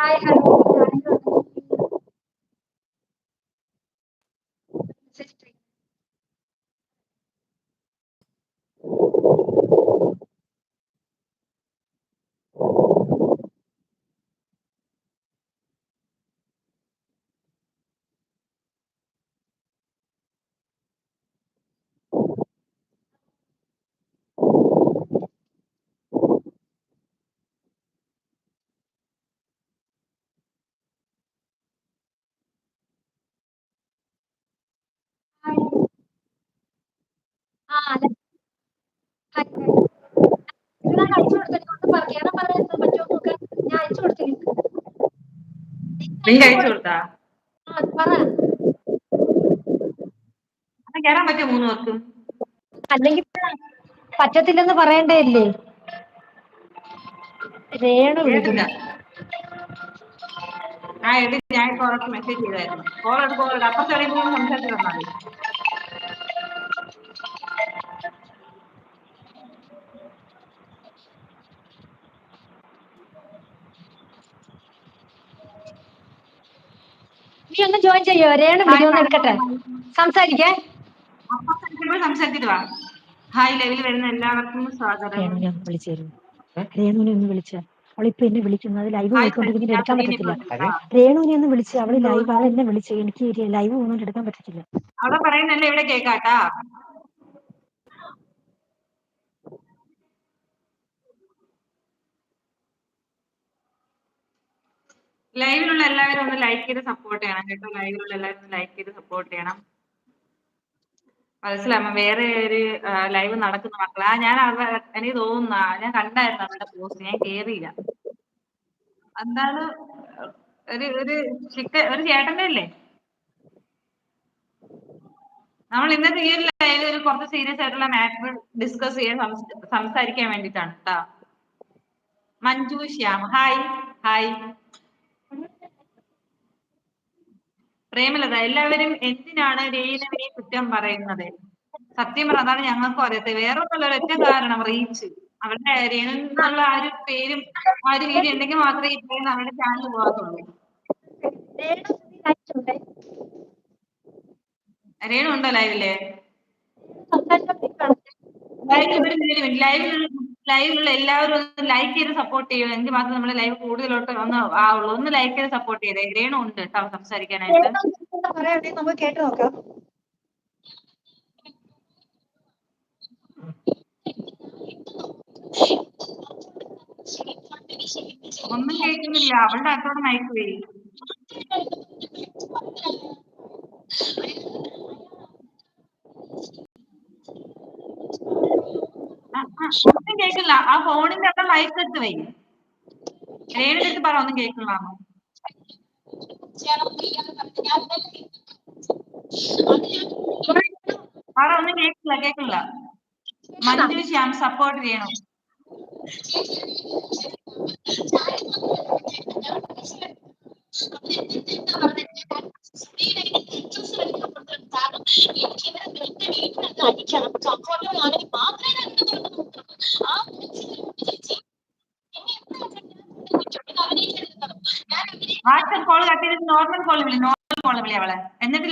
Hi hello ആ അതെ ഞാൻ അയച്ചു കൊടുത്തിട്ടുണ്ട് കേറാൻ പറയാൻ പറ്റുമോ നോക്കാൻ ഞാൻ അയച്ചു കൊടുത്തിട്ടുണ്ട് ലിങ്ക് അയച്ചു കൊടുത്താ പറ കേറാൻ പറ്റുമോ 3 പേർക്കും? അല്ലെങ്കിൽ പറ്റത്തില്ലെന്ന് പറയണ്ടേല്ലേ രേണു കേട്ടില്ല. വിളിക്കുന്നു ആ എടി ഞാൻ ഇപ്പൊ അവർക്ക് മെസ്സേജ് ചെയ്തായിരുന്നു. കോൾ അപ്പുറത്തെ എവിടെയെങ്കിലും സംസാരിച്ചു തന്നാൽ മതി. നീ ഒന്ന് ജോയിൻ ചെയ്യോ രേണു വിളിക്കുന്നു എടുക്കട്ടെ സംസാരിക്കേ സംസാരിച്ചിട്ട് വാ. ഹായ് ലൈവിൽ വരുന്ന എല്ലാവർക്കും സ്വാഗതം. രേണുവിനെ ഒന്ന് വിളിച്ചു തരുമോ? രേണുവിനെ ഒന്ന് വിളിച്ച അവളിപ്പോ എന്നെ വിളിക്കുന്നത് ലൈവ് പോയിക്കൊണ്ടിരിക്കുന്നത് എടുക്കാൻ പറ്റത്തില്ല. രേണുവിനെ ഒന്ന് വിളിച്ച് അവള് ലൈവ് ആൾ എന്നെ വിളിച്ച് എനിക്ക് ലൈവ് പോകുന്നോണ്ട് എടുക്കാൻ പറ്റത്തില്ല. അവിടെ പറയുന്നല്ലേ ഇവിടെ കേക്കാട്ടാ. ലൈവിലുള്ള എല്ലാവരും ഒന്ന് ലൈക്ക് ചെയ്ത് സപ്പോർട്ട് ചെയ്യണം കേട്ടോ. ലൈവിലുള്ള എല്ലാവരും ലൈക്ക് ചെയ്ത് സപ്പോർട്ട് ചെയ്യണം. മനസ്സിലാമ വേറെ ഒരു ലൈവ് നടക്കുന്ന മക്കളാ. ഞാൻ എനിക്ക് തോന്നുന്ന ഞാൻ കണ്ടായിരുന്നു അവരുടെ പോസ്റ്റ്. ഞാൻ കേറിയില്ല. എന്താണ് ഒരു ചേട്ടന്റെ അല്ലേ? നമ്മൾ ഇന്നത്തെ ഈ ലൈവ് ഒരു കുറച്ച് സീരിയസ് ആയിട്ടുള്ള മാറ്റർ ഡിസ്കസ് ചെയ്യാൻ സംസാരിക്കാൻ വേണ്ടിട്ടാണ് കേട്ടോ. Manju Shyam hi hi. പ്രേമലത എല്ലാവരും എന്തിനാണ് രേണുവിനെ കുറ്റം പറയുന്നത്? സത്യം പറഞ്ഞ അതാണ് ഞങ്ങൾക്കും അറിയത്തെ. വേറെ ഒന്നുള്ള ഒരൊറ്റ കാരണം റീച്ച്. അവരുടെ രേണു എന്നുള്ള ആ ഒരു പേരും ആ ഒരു വീഡിയോ ഉണ്ടെങ്കിൽ മാത്രമേ ഇത്രയും അവരുടെ ചാനൽ പോകാത്തുള്ളൂ. രേണു ഉണ്ടോ ലൈവില്? ലൈവിലുള്ള എല്ലാവരും ഒന്ന് ലൈക്ക് ചെയ്ത് സപ്പോർട്ട് ചെയ്യും. എങ്കിൽ മാത്രം നമ്മുടെ ലൈവ് കൂടുതലോട്ട് ഒന്ന് ആവുള്ളൂ. ഒന്ന് ലൈക്ക് ചെയ്ത് സപ്പോർട്ട് ചെയ്തേ. രേണു ഉണ്ട് കേട്ടോ സംസാരിക്കാനായിട്ട്. നമുക്ക് കേട്ടു നോക്കാം. ഒന്നും കേൾക്കുന്നില്ല. അവളുടെ അടുത്തോടെ മൈക്ക് പോയി. ഒന്നും കേൾക്കില്ല. ആ ഫോണിന്റെ അവിടെ മൈക്ക് എടുത്ത് പോയി. രേണുവിന്റെ അടുത്ത് പറ ഒന്നും കേൾക്കില്ലാന്നോ. പറ ഒന്നും കേൾക്കില്ല. മഞ്ജു ശ്യാം സപ്പോർട്ട് ചെയ്യണം. വാട്സപ്പ് കോൾ കട്ട് ചെയ്തിട്ട് നോർമൽ കോൾ വിളി അവളെ. എന്നിട്ട്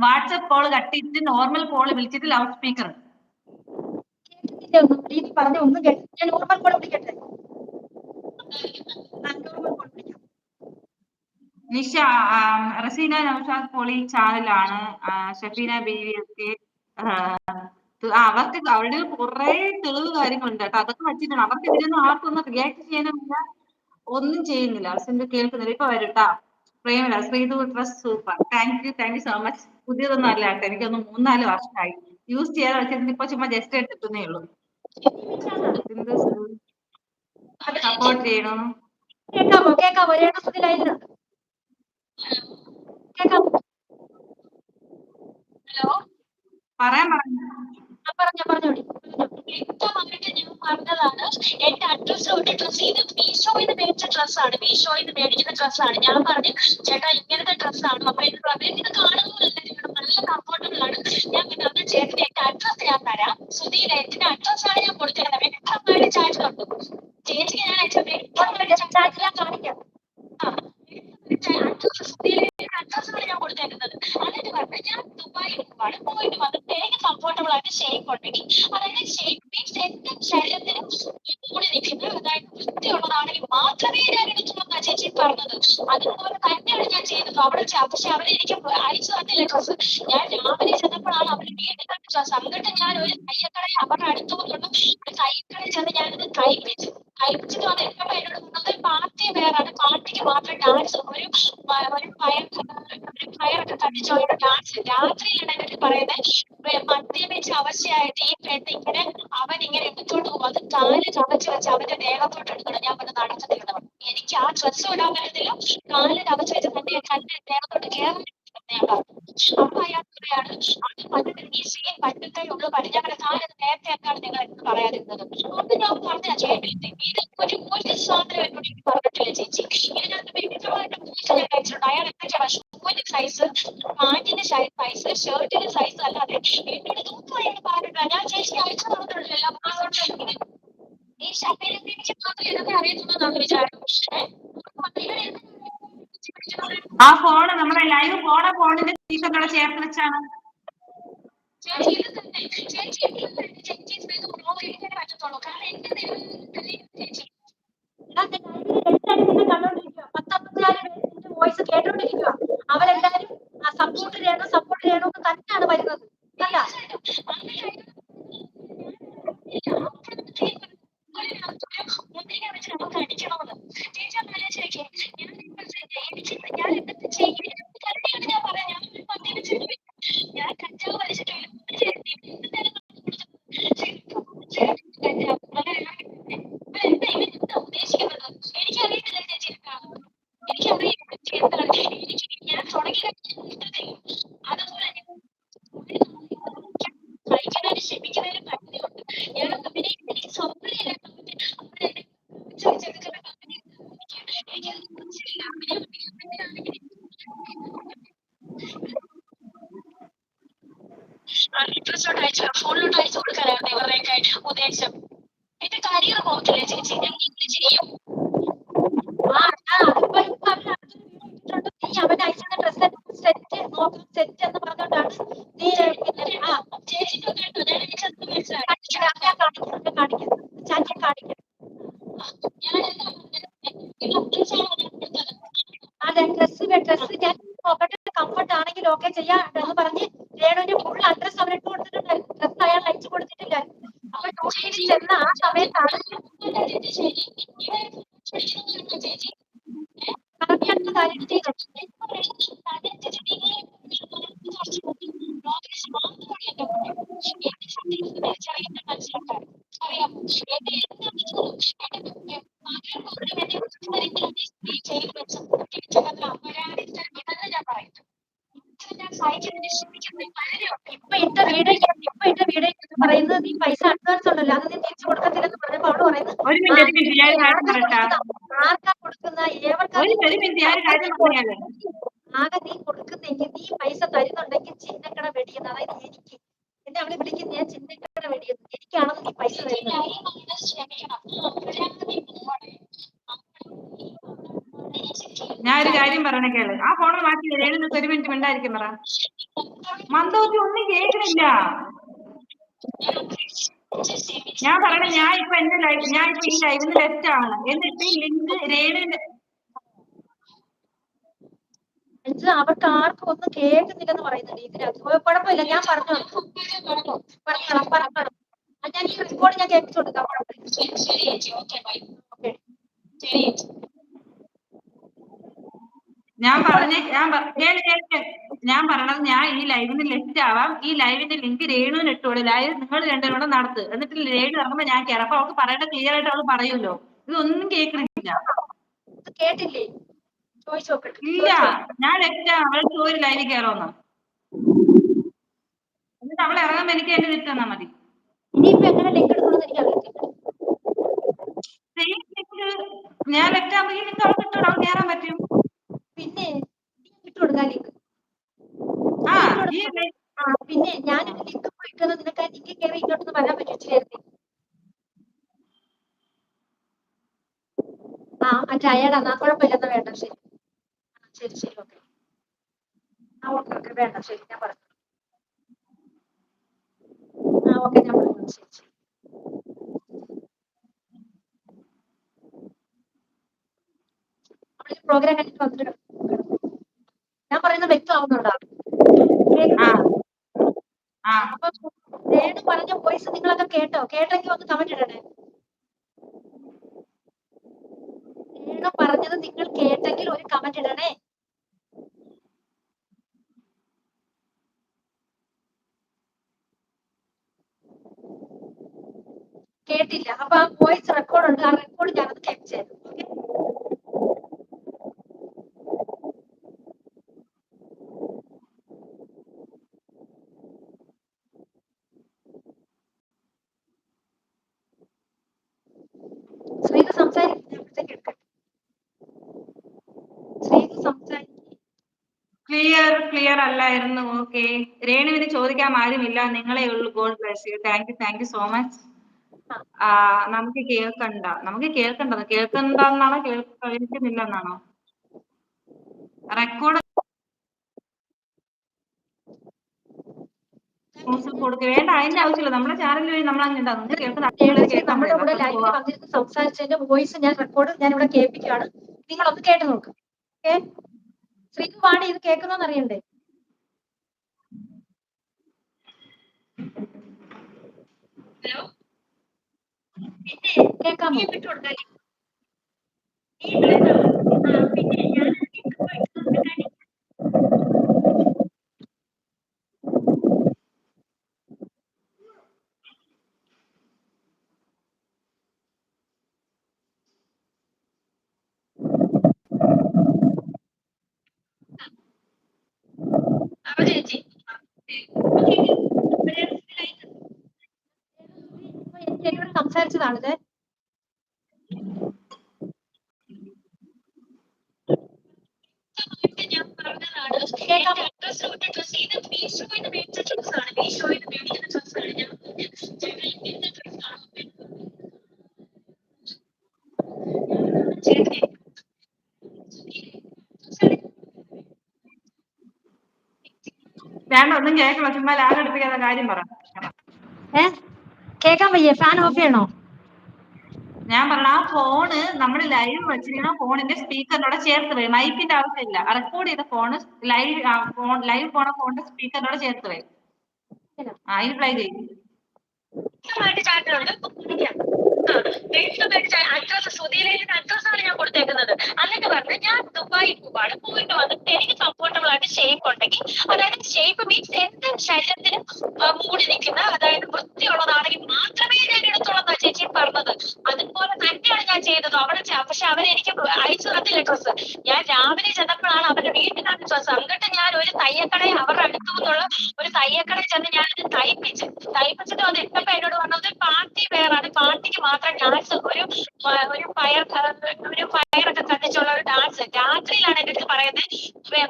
വാട്സപ്പ് കോൾ കട്ട് ചെയ്തിട്ട് നോർമൽ കോൾ വിളിച്ചിട്ട് ലൗഡ് സ്പീക്കർ. പറഞ്ഞ ഒന്നും കേട്ടില്ല. ഞാൻ നോർമൽ കോൾ വിളിക്കട്ടെ. നിഷ റസീന നൗഷാദ് പോളി ചാനലാണ്. ഷഫീന ബീവി ഒക്കെ അവർക്ക് അവരുടെ കുറെ തെളിവ് കാര്യങ്ങളുണ്ട് കേട്ടോ. അതൊക്കെ വെച്ചിട്ടാണ് അവർക്ക് ഇതിനൊന്നും ആർക്കൊന്നും റിയാക്ട് ചെയ്യാനില്ല. ഒന്നും ചെയ്യുന്നില്ല. അവർക്ക് കേൾക്കുന്നില്ല. ഇപ്പൊ വരും കേട്ടാ. Premala Sreethu dress super. Thank you so much. പുതിയതൊന്നും അല്ല കേട്ടോ. എനിക്കൊന്ന് 3-4 വർഷമായി യൂസ് ചെയ്യാതെ വെച്ചിട്ട് ഇപ്പൊ ചുമ്മാ ജസ്റ്റ് എടുത്തിട്ടേ ഉള്ളൂ. സപ്പോർട്ട് ചെയ്യണം. കേക്കാമോ രേണുസുതിലായിരുന്നു. കേക്കാമോ? ഹലോ പറയാൻ പറഞ്ഞോടി. വ്യക്തമായിട്ട് ഞാൻ പറഞ്ഞതാണ്. എന്റെ അഡ്രസ്സിലോട്ട് ഡ്രസ് ഇത് മീഷോയിൽ നിന്ന് മേടിച്ച ഡ്രസ്സാണ്. മീഷോയിൽ നിന്ന് മേടിക്കുന്ന ഡ്രസ്സാണ്. ഞാൻ പറഞ്ഞു ചേട്ടാ ഇങ്ങനത്തെ ഡ്രസ്സാണ്. അപ്പൊ എനിക്ക് പറഞ്ഞു ഇത് കാണുന്നതല്ല, നല്ല കംഫർട്ടബിൾ ആണ്. ഞാൻ പിന്നെ അത് ചേട്ടന് എന്റെ അഡ്രസ് ഞാൻ തരാം. സുധീര എന്റെ അഡ്രസ്സാണ് ഞാൻ കൊടുത്തിരുന്നത്. വ്യക്തമായിട്ട് ചാറ്റ് കണ്ടു. ചേച്ചിക്ക് ഞാൻ അയച്ച വ്യക്തമായിട്ട് ചാറ്റ് ഞാൻ കാണിക്കാം. അഡ്രസ്സാണ് ഞാൻ കൊടുത്തേക്കുന്നത്. എന്നിട്ട് പറഞ്ഞു ഞാൻ ദുബായിൽ പോവാണ്, പോയിട്ട് വന്നിട്ട് എനിക്ക് കംഫർട്ടബിൾ ആയിട്ട് ഷേപ്പ് ഉണ്ടെങ്കിൽ, അതായത് ഷേപ്പ് മീൻസ് എന്റെ ശരീരത്തിന് കൂടി നിൽക്കുന്നത്, അതായത് വൃത്തിയുള്ളതാണെങ്കിൽ മാത്രമേ ഞാൻ എടുത്തുള്ളൂ ചേച്ചി പറഞ്ഞത്. അതുപോലെ തന്നെയാണ് ഞാൻ ചെയ്തത് അവിടെ. പക്ഷെ അവരെനിക്ക് അയച്ചു തന്നില്ല ഡ്രസ്സ്. ഞാൻ രാവിലെ ചെന്നപ്പോഴാണ് അവർ വീണ്ടും കണ്ട ഡ്രസ്സ്. എന്നിട്ട് ഞാൻ ഒരു തയ്യക്കടയിൽ അവരുടെ അടുത്ത് വന്നിട്ട് ഒരു തയ്യക്കടയിൽ ചെന്ന് ഞാനിത് തയ്പ്പിച്ചു. തയ്പ്പിച്ചിട്ട് വന്ന് എന്നോട് പറഞ്ഞത് പാർട്ടി വെയറാണ്, പാർട്ടിക്ക് മാത്രം ഡാൻസ് ഒരു ഫയറൊക്കെ കത്തിച്ച് ഒരു ഡാൻസ് രാത്രിയിലാണ് എന്നിട്ട് പറയുന്നത്. മദ്യപിച്ച അവസ്ഥയായിട്ട് ഈ പെണ്ണ് ഇങ്ങനെ അവൻ ഇങ്ങനെ എടുത്തോണ്ട് പോകും, അത് കാല് ചവച്ച് വെച്ച് അവന്റെ ദേഹത്തോട്ട് എടുക്കണം. ഞാൻ പറഞ്ഞ് നടക്കത്തില്ലെന്ന് പറഞ്ഞു. എനിക്ക് ആ ഡ്രസ്സ് ഇടാൻ പറ്റത്തില്ല, കാല് ചവച്ച് വെച്ച് തന്നെ കല്ല് ദേഹത്തോട്ട് കയറാൻ ഞാൻ പറഞ്ഞു. അപ്പൊ അയാൾ പറയാണ് അത് പണ്ട് ഈ സീൻ പണ്ടത്തെ ഉള്ളു പണി. ഞങ്ങളുടെ കാലത്ത് നേരത്തെ എന്താണ് നിങ്ങൾ എന്ന് പറയാതിരുന്നത്. അത് ഞാൻ പറഞ്ഞ ചേട്ടൻ ഇത് ഒരു സാധനം എന്നോട് എനിക്ക് പറഞ്ഞിട്ടില്ല ചേച്ചി. ഇതിനകത്ത് വ്യക്തമായിട്ട് ഞാൻ കഴിച്ചിട്ടുണ്ട്. അയാൾ എന്തൊക്കെയാണ് ഷൂവിന്റെ സൈസ്, പാന്റിന്റെ സൈസ്, ഷർട്ടിന്റെ സൈസ് അല്ലാതെ എന്നോട് ഇതൊന്നും അയാൾ പറഞ്ഞിട്ടില്ല. ഞാൻ ചേച്ചി അയച്ചു തന്നിട്ടുള്ളൂ എല്ലാ പാസ്വേഡും. ഈ ശബരിമല എനിക്ക് മാത്രമേ ഇതൊക്കെ അറിയത്തുള്ളൂ വിചാരം. ആ ഫോണ് നമ്മുടെ ലൈവ് പോണ ഫോണിന്റെ സ്പീക്കറിനോട് ചേർത്ത് വെച്ചാണ്. ചേച്ചി ഇത് തന്നെ ചേച്ചി ചേച്ചി പറ്റത്തുള്ളൂ. കാരണം എന്റെ ചേച്ചി വോയിസ് കേട്ടോണ്ടിരിക്കുക. അവരെല്ലാരും സപ്പോർട്ട് ചെയ്യണം സപ്പോർട്ട് ചെയ്യണം എന്ന് തന്നെയാണ് വരുന്നത്. അല്ല മുന്തിരിങ്ങ വെച്ച് നമുക്ക് അടിക്കണമെന്ന് ചേച്ചി ഒന്ന് ആലോചിച്ചേ. ഞാൻ എന്തൊക്കെ ചെയ്യും? ഞാൻ പറയാം, ഞാൻ മദ്യപിച്ചിട്ടില്ല, ഞാൻ കഞ്ചാവ് വലിച്ചിട്ടില്ല. ഉദ്ദേശിക്കുന്നത് എനിക്കറിയത്തില്ല ചേച്ചി. എനിക്കറിയില്ല എന്താണ് ഞാൻ തുടങ്ങി അതുപോലെ കഴിക്കുന്നതിന് ക്ഷമിക്കുന്നതിന് പരിധിയുണ്ട്. ഞാൻ അവനെ എനിക്ക് സൗകര്യമില്ല. ഡ്രസ്സോട്ട് അയച്ചു ഫോണിലോട്ട് അയച്ചു കൊടുക്കാനായിരുന്നു ഇവരുടെയൊക്കെ ഉദ്ദേശം. എന്റെ കരിയർ പോകത്തില്ലേ ചേച്ചി? ഞാൻ ഇങ്ങനെ ചെയ്യും. നീ അവൻ അയച്ചിരുന്ന ഡ്രസ്സ് സെറ്റ് നോക്കാം, സെറ്റ് എന്ന് പറഞ്ഞോണ്ടാണ് നീ ചേച്ചിക്ക് കേട്ടോ. ഞാൻ എനിക്കത് മനസ്സിലായി. കാണിക്കാം. അതെ ഡ്രസ് ഞാൻ നോക്കട്ടെ, കംഫർട്ട് ആണെങ്കിൽ ഓക്കെ ചെയ്യാം എന്ന് പറഞ്ഞ് രേണുവിന്റെ ഫുൾ അഡ്രസ് അവരിട്ട് കൊടുത്തിട്ടുണ്ട്. ഡ്രസ് അയാൾ അയച്ചു കൊടുത്തിട്ടില്ല. അപ്പൊ ട്യൂഷനിൽ ചെന്ന ആ സമയത്താണ് ഇപ്പൊ ഇട്ട വീഡിയോ പറയുന്നത് നീ പൈസ അഡ്വാൻസ് ഉണ്ടല്ലോ അത് നീ തിരിച്ചു കൊടുക്കത്തില്ലെന്ന് പറഞ്ഞപ്പോ അവള് പറയുന്നത് ഒരു മിനിറ്റ് ഞാൻ കാര്യം പറയട്ടാ. ആർക്കാ കൊടുക്കുന്ന ആകെ നീ കൊടുക്കുന്നെങ്കിൽ നീ പൈസ തരുന്നുണ്ടെങ്കിൽ ചിന്നക്കട വെടിയെന്ന്, അതായത് എനിക്ക് എന്നെ അവളെ വിളിക്കുന്ന ഞാൻ ചിന്നക്കട വെടിയെന്ന്, എനിക്കാണെന്ന് നീ പൈസ തരുന്നത്. ഞാൻ ഒരു കാര്യം പറയണ കേള്. ആ ഫോൺ മാറ്റി എഴുന്നേറ്റ് ഒരു മിനിറ്റ് മിണ്ടായിരിക്കും പറ. മന്ദബുദ്ധി ഒന്നും കേൾക്കണില്ല. ഞാൻ പറയണ ഞാൻ ഇപ്പൊ എന്റെ ഞാൻ ഇപ്പൊ ഈ ലൈവിന് ലെഫ്റ്റ് ആണ്. എന്നിട്ട് ഈ ലിങ്ക് രേണുവിന്റെ അവർക്ക് ആർക്കും ഒന്നും കേൾക്കുന്നില്ലെന്ന് പറയുന്നുണ്ട് ഇതിനകത്ത്. കുഴപ്പമില്ല, ഞാൻ പറഞ്ഞു ഞാൻ ഈ റെക്കോർഡ് ഞാൻ കേൾപ്പിച്ചു കൊടുക്കാം. ഞാൻ പറഞ്ഞത് ഞാൻ ഈ ലൈവിന് ലെഫ്റ്റ് ആവാം. ഈ ലൈവിന്റെ ലിങ്ക് രേണുവിന് ഇട്ടോളൂ. ലൈവ് നിങ്ങൾ രണ്ടുപേരും കൂടെ നടത്ത്. എന്നിട്ട് രേണു ഇറങ്ങുമ്പോ ഞാൻ കയറാം. അപ്പൊ അവൾക്ക് പറയേണ്ട ക്ലിയർ ആയിട്ട് അവള് പറയൂല്ലോ. ഇതൊന്നും കേൾക്കണില്ല. കേട്ടില്ലേ? ഇല്ല, ഞാൻ ലെഫ്റ്റ് ആവാം. അവൾ ചോദിച്ചു ലൈവിൽ കയറുമെന്ന്. എന്നിട്ട് അവൾ ഇറങ്ങുമ്പോ എനിക്ക് എന്റെ ലിസ്റ്റ് തന്നാ മതി. ഇനിയിപ്പോ എങ്ങനെ ലിങ്ക് എടുക്കണമെന്ന് എനിക്ക് അറിയത്തില്ല. ഞാൻ ലെഫ്റ്റ് ആകുമ്പോ ഈ ലിങ്ക് അവൾക്ക് ഇട്ടോളൂ. അവൾ കയറാൻ പറ്റും. പിന്നെ ഇട്ട് കൊടുക്കാൻ ലിങ്ക്. പിന്നെ ഞാൻ ലിങ്ക് പോയിട്ടത് നിനക്ക് ആ ലിങ്ക് കയറി ഇങ്ങോട്ടൊന്ന് വരാൻ പറ്റില്ലായിരുന്നു. മറ്റേ അയാളാ കുഴപ്പമില്ലെന്ന് വേണ്ട. ശരി. ശരി ശരി ഓക്കെ. ഓക്കെ ഓക്കെ വേണ്ട ശരി ഞാൻ പറഞ്ഞു. ഓക്കെ ഞാൻ പറഞ്ഞു ശരി ശരി. പ്രോഗ്രാം കഴിഞ്ഞിട്ട് വന്നിട്ട് ഞാൻ പറയുന്നത് വ്യക്തമാവുന്നുണ്ടോ? അപ്പൊ രേണു പറഞ്ഞ വോയിസ് നിങ്ങളൊക്കെ കേട്ടോ? കേട്ടെങ്കിൽ ഒന്ന് കമന്റ് ഇടണേ. രേണു പറഞ്ഞത് നിങ്ങൾ കേട്ടെങ്കിൽ ഒരു കമന്റ് ഇടണേ. കേട്ടില്ല. അപ്പൊ ആ വോയിസ് റെക്കോർഡ് ഉണ്ട്. ആ റെക്കോർഡ് ഞാനത് കേൾപ്പിച്ചു തരാം. ശ്രീത് സംസാരിക്കും. ശ്രീത് സംസാരിക്കും. ക്ലിയർ അല്ലായിരുന്നു. ഓക്കെ, രേണുവിന് ചോദിക്കാൻ ആരുമില്ല, നിങ്ങളെ ഉള്ളൂ. God bless you. Thank you so much. നമുക്ക് കേൾക്കണ്ടെന്നാണോ കേൾക്കുന്നില്ലെന്നാണോ? റെക്കോർഡ് കൊടുക്കുക വേണ്ട, അതിന്റെ ആവശ്യമില്ല. നമ്മുടെ ചാനലിൽ വഴി നമ്മൾ അങ്ങനെ നമ്മുടെ ഇവിടെ ലൈവിൽ വന്നിരുന്ന് സംസാരിച്ചതിന്റെ വോയിസ് ഞാൻ ഇവിടെ കേൾപ്പിക്കുകയാണ്. നിങ്ങളൊന്ന് കേട്ട് നോക്ക്. ഓക്കെ, ശ്രീതു പാടി ഇത് കേൾക്കുന്നോന്ന് അറിയണ്ടേ? ഹലോ, പിന്നെ കേൾക്കാമോ? ചേച്ചി എന്നോട് സംസാരിച്ചതാണിത്. ഞാൻ പറഞ്ഞതാണ് ഡ്രസ് ചെയ്ത് മീഷോയിൽ മേടിച്ച ഡ്രസ്സാണ്. മീഷോയിൽ മേടിക്കുന്ന ഡ്രസ്സാണ് ഞാൻ. ഒന്നും കേൾക്കണം, ചുമ്മാ ലാഗ് എടുപ്പിക്കാത്ത കാര്യം പറ. കേൾക്കാൻ വയ്യ? ഫാൻ ഓഫ് ചെയ്യണോ? ഞാൻ പറഞ്ഞ ആ ഫോണ് നമ്മൾ ലൈവ് വെച്ചിരിക്കുന്ന ഫോണിന്റെ സ്പീക്കറിനോടെ ചേർത്ത് വരും. മൈക്കിന്റെ ആവശ്യമില്ല. റെക്കോർഡ് ചെയ്ത ഫോണ് ലൈവ് പോണ ഫോണിന്റെ സ്പീക്കറിനോടെ ചേർത്ത് വരും. ഇത് പ്ലേ ചെയ്യും. അഡ്രസ്സാണ് ഞാൻ കൊടുത്തേക്കുന്നത്. എന്നിട്ട് പറഞ്ഞ് ഞാൻ ദുബായിൽ പോവാണ്, പോയിട്ട് വന്നിട്ട് എനിക്ക് കംഫർട്ടബിൾ ആയിട്ട് ഷേപ്പ് ഉണ്ടെങ്കിൽ, അതായത് ഷേപ്പ് മീൻസ് എന്റെ ശരീരത്തിന് മൂടി നിൽക്കുന്ന, അതായത് വൃത്തിയുള്ളതാണെങ്കിൽ മാത്രമേ ഞാൻ എടുത്തോളന്നാ ചേച്ചി പറഞ്ഞത്. അതുപോലെ തന്നെയാണ് ഞാൻ ചെയ്തത് അവിടെ. പക്ഷെ അവരെനിക്ക് അയച്ചു തന്നില്ല ഡ്രസ്സ്. ഞാൻ രാവിലെ ചെന്നപ്പോഴാണ് അവരുടെ വീട്ടിലാണ് ഡ്രസ്സ്. എന്നിട്ട് ഞാൻ ഒരു തയ്യക്കടയിൽ അവരുടെ അടുത്തു നിന്നുള്ള ഒരു തയ്യക്കടയിൽ ചെന്ന് ഞാൻ തയ്പ്പിച്ചിട്ട് വന്ന് ഇട്ടപ്പോ എന്നോട് പറഞ്ഞത് പാർട്ടി വെയറാണ്, പാർട്ടിക്ക് മാത്രം ഡാൻസ്, ഒരു ഫയറൊക്കെ കത്തിച്ചുള്ള ഒരു ഡാൻസ്. രാത്രിയിലാണ് എന്റെ അടുത്ത് പറയുന്നത്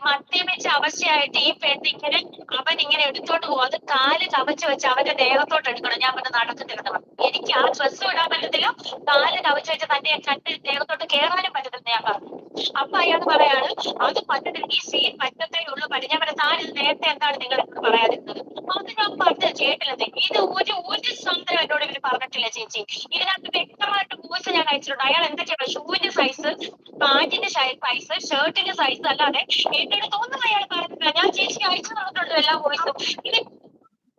മദ്യപിച്ച അവസ്ഥയായിട്ട് ഈ പെണ്ണിങ്ങനെ അവൻ ഇങ്ങനെ എടുത്തോണ്ട് പോകും, അത് കാല് കവച്ച് വെച്ച് അവന്റെ ദേഹത്തോട്ട് എടുക്കണം. ഞാൻ പറഞ്ഞ് നടക്കത്തില്ലെന്ന് പറഞ്ഞു. എനിക്ക് ആ ഡ്രസ്സ് ഇടാൻ പറ്റത്തില്ല, കാല് കവച്ച് വെച്ച് തന്നെ കണ്ട് ദേഹത്തോട്ട് കയറാനും പറ്റത്തില്ലെന്ന് ഞാൻ പറഞ്ഞു. അപ്പൊ അയാൾ പറയാണ് അത് പറ്റത്തില്ല, ഈ സീൻ പറ്റത്തേ ഉള്ളൂ. ഞാൻ പറഞ്ഞ താൻ നേരത്തെ എന്താണ് നിങ്ങൾ എന്നോട് പറയാതിരുന്നത്? അത് ഞാൻ പറഞ്ഞത് കേട്ടില്ലെന്നേ. ഇത് ഒരു സാധനം എന്നോട് ഇവര് പറഞ്ഞിട്ടില്ല ചേച്ചി. ഇതിനകത്ത് വ്യക്തമായിട്ട് വോയിസ് ഞാൻ അയച്ചിട്ടുണ്ട്. അയാൾ എന്തൊക്കെയാണ് ഷൂവിന്റെ സൈസ്, പാന്റിന്റെ സൈസ്, ഷർട്ടിന്റെ സൈസ് അല്ലാതെ എന്റെ അടുത്ത് ഒന്നും അയാൾ പറഞ്ഞിട്ടില്ല. ഞാൻ ചേച്ചിക്ക് അയച്ചു തന്നിട്ടുണ്ട് എല്ലാ വോയിസും. ഇത്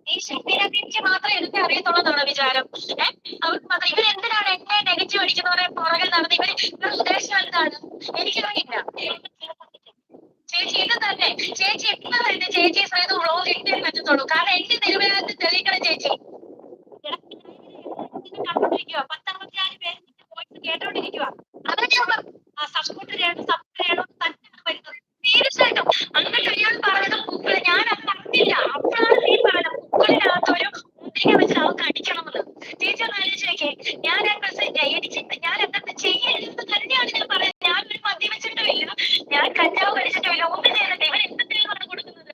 ഈ ഷെഫീനക്ക് മാത്രമേ എനിക്ക് അറിയത്തുള്ളതാണ് വിചാരം. അവർക്ക് മാത്രം ഇവരെന്തിനാണ് എന്നെ നെഗറ്റീവ് അടിക്കുന്നവരെ പുറകിൽ നടന്ന് ഇവരുടെ ഉദ്ദേശം എന്താണ് എനിക്കറിയില്ല. ചേച്ചി ഇത് തന്നെ, ചേച്ചി എത്ര തന്നെ ചേച്ചി ചെയ്ത് വ്ളോഗ് എങ്ങനെ പറ്റത്തുള്ളൂ. കാരണം എന്റെ നിരപരാധിത്വം തെളിയിക്കണം ചേച്ചി. കണ്ടോണ്ടിരിക്കുക 10-54 പേര് വോയിസ് കേട്ടോണ്ടിരിക്കുക. അതാണ് ഞാൻ സപ്പോർട്ട് ചെയ്യണം തന്നെയാണ് വരുന്നത്. തീർച്ചയായിട്ടും. എന്നിട്ട് അയാൾ പറഞ്ഞത് പൂക്കൾ, ഞാൻ അത് അറിഞ്ഞില്ല. അപ്പോഴാണ് നീ പറയുന്നത് പൂക്കളിനകത്തൊരു മുദ്രിക വെച്ച് അവർക്ക് അടിക്കണമെന്ന്. ചേച്ചി ഒന്ന് ആലോചിച്ചേ, ഞാൻ എനിക്ക് ഞാൻ എന്തൊക്കെ ചെയ്യരുതെന്ന് തന്നെയാണ് ഞാൻ പറയുന്നത്. ഞാൻ ഒരു മദ്യം വെച്ചിട്ടുമില്ല, ഞാൻ കഞ്ചാവ് കഴിച്ചിട്ടുമില്ല, ഒന്നും ചെയ്തിട്ട് ഇവൻ എന്തെങ്കിലും പറഞ്ഞു കൊടുക്കുന്നത്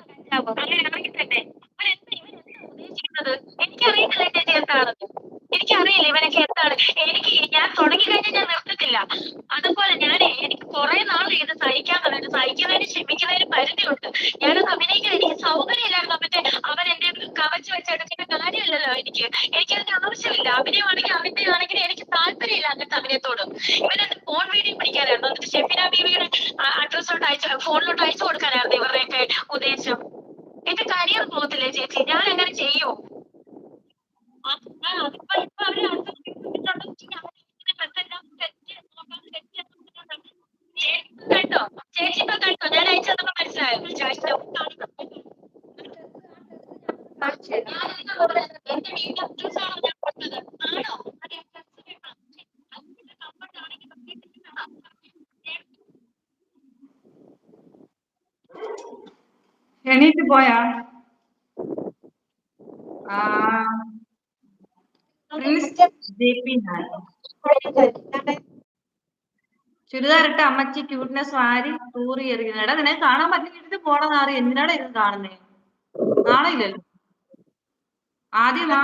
കഞ്ചാവ്. അങ്ങനെയാണെങ്കിൽ തന്നെ ഉദ്ദേശിക്കുന്നത് എനിക്കറിയില്ല ചേച്ചി എന്താണെന്ന്. എനിക്കറിയില്ല ഇവനൊക്കെ എന്താണ്. ഞാൻ തുടങ്ങി കഴിഞ്ഞാൽ ഞാൻ നിർത്തത്തില്ല. പറ്റത്തില്ല. അതുപോലെ എനിക്ക് കുറെ നാൾ ഇത് സഹിക്കാൻ തുടങ്ങി. സഹിക്കുന്നതിന് ക്ഷമിക്കുന്നതിന് പരിധിയുണ്ട്. ഞാനത് അഭിനയിക്കാൻ എനിക്ക് സൗകര്യമില്ലായിരുന്നു. മറ്റേ അവൻ എന്നെ കവച്ച് വെച്ചെടുക്കേണ്ട കാര്യമില്ലല്ലോ എനിക്കതിന്റെ ആവശ്യമില്ല. അഭിനയമാണെങ്കിൽ അഭിനയമാണെങ്കിൽ എനിക്ക് താല്പര്യമില്ല അങ്ങനത്തെ അഭിനയത്തോട്. ഇവരെന്റെ ഫോൺ വീഡിയോ പിടിക്കാനായിരുന്നു. എന്നിട്ട് ഷെഫിന ബീവിയുടെ അഡ്രസ്സോട്ട് ഫോണിലോട്ട് അയച്ചു കൊടുക്കാനായിരുന്നു ഇവരുടെയൊക്കെ ഉദ്ദേശം. എന്റെ കരിയർ പോകത്തില്ലേ ചേച്ചി? ഞാൻ അങ്ങനെ ചെയ്യോ? ഇപ്പൊ അവര് കണ്ടോ ചേച്ചി? ഇപ്പൊ കണ്ടോ ഞാൻ അയച്ചതൊക്കെ മനസ്സിലായോ? എന്റെ വീടിന്റെ അഡ്രസ് ആണോ ഞാൻ കൊടുത്തത്? ആണോ? എണീറ്റ് പോയാ? ചുരിദാർ ഇട്ട് അമ്മച്ചി ക്യൂട്ട്നെസ് വാരി തൂറി എറിയുന്നത്. എടാ നിനക്ക് കാണാൻ പറ്റിയിട്ട് പോടാ നാറി. എന്തിനാണ് ഇത് കാണുന്നേ? കാണയില്ലല്ലോ. ആദ്യം ആ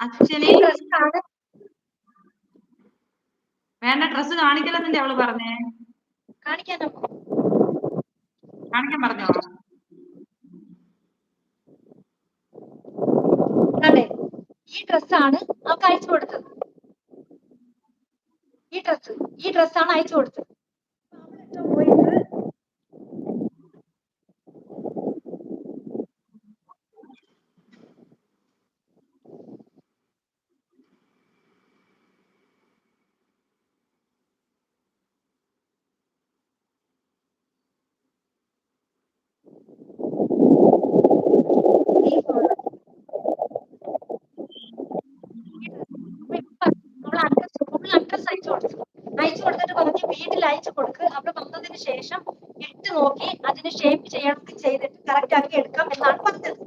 അച്ഛനെ വേണ്ട ഡ്രസ്സ് കാണിക്കലെന്നല്ലേ അവള് പറഞ്ഞേ? കാണിക്കാൻ പറഞ്ഞോ? അതെ, ഈ ഡ്രസ്സാണ് അവൾക്ക് അയച്ചു കൊടുത്തത്. ഈ ഡ്രസ്സാണ് അയച്ചു കൊടുത്തത്. അയച്ചു കൊടുത്തിട്ട് പറഞ്ഞ് വീട്ടിൽ അയച്ചു കൊടുക്ക്. അവിടെ വന്നതിന് ശേഷം ഇട്ട് നോക്കി അതിന് ഷേപ്പ് ചെയ്യണമെങ്കിൽ ചെയ്തിട്ട് കറക്റ്റ് ആക്കി എടുക്കാം എന്നാണ് പറഞ്ഞത്.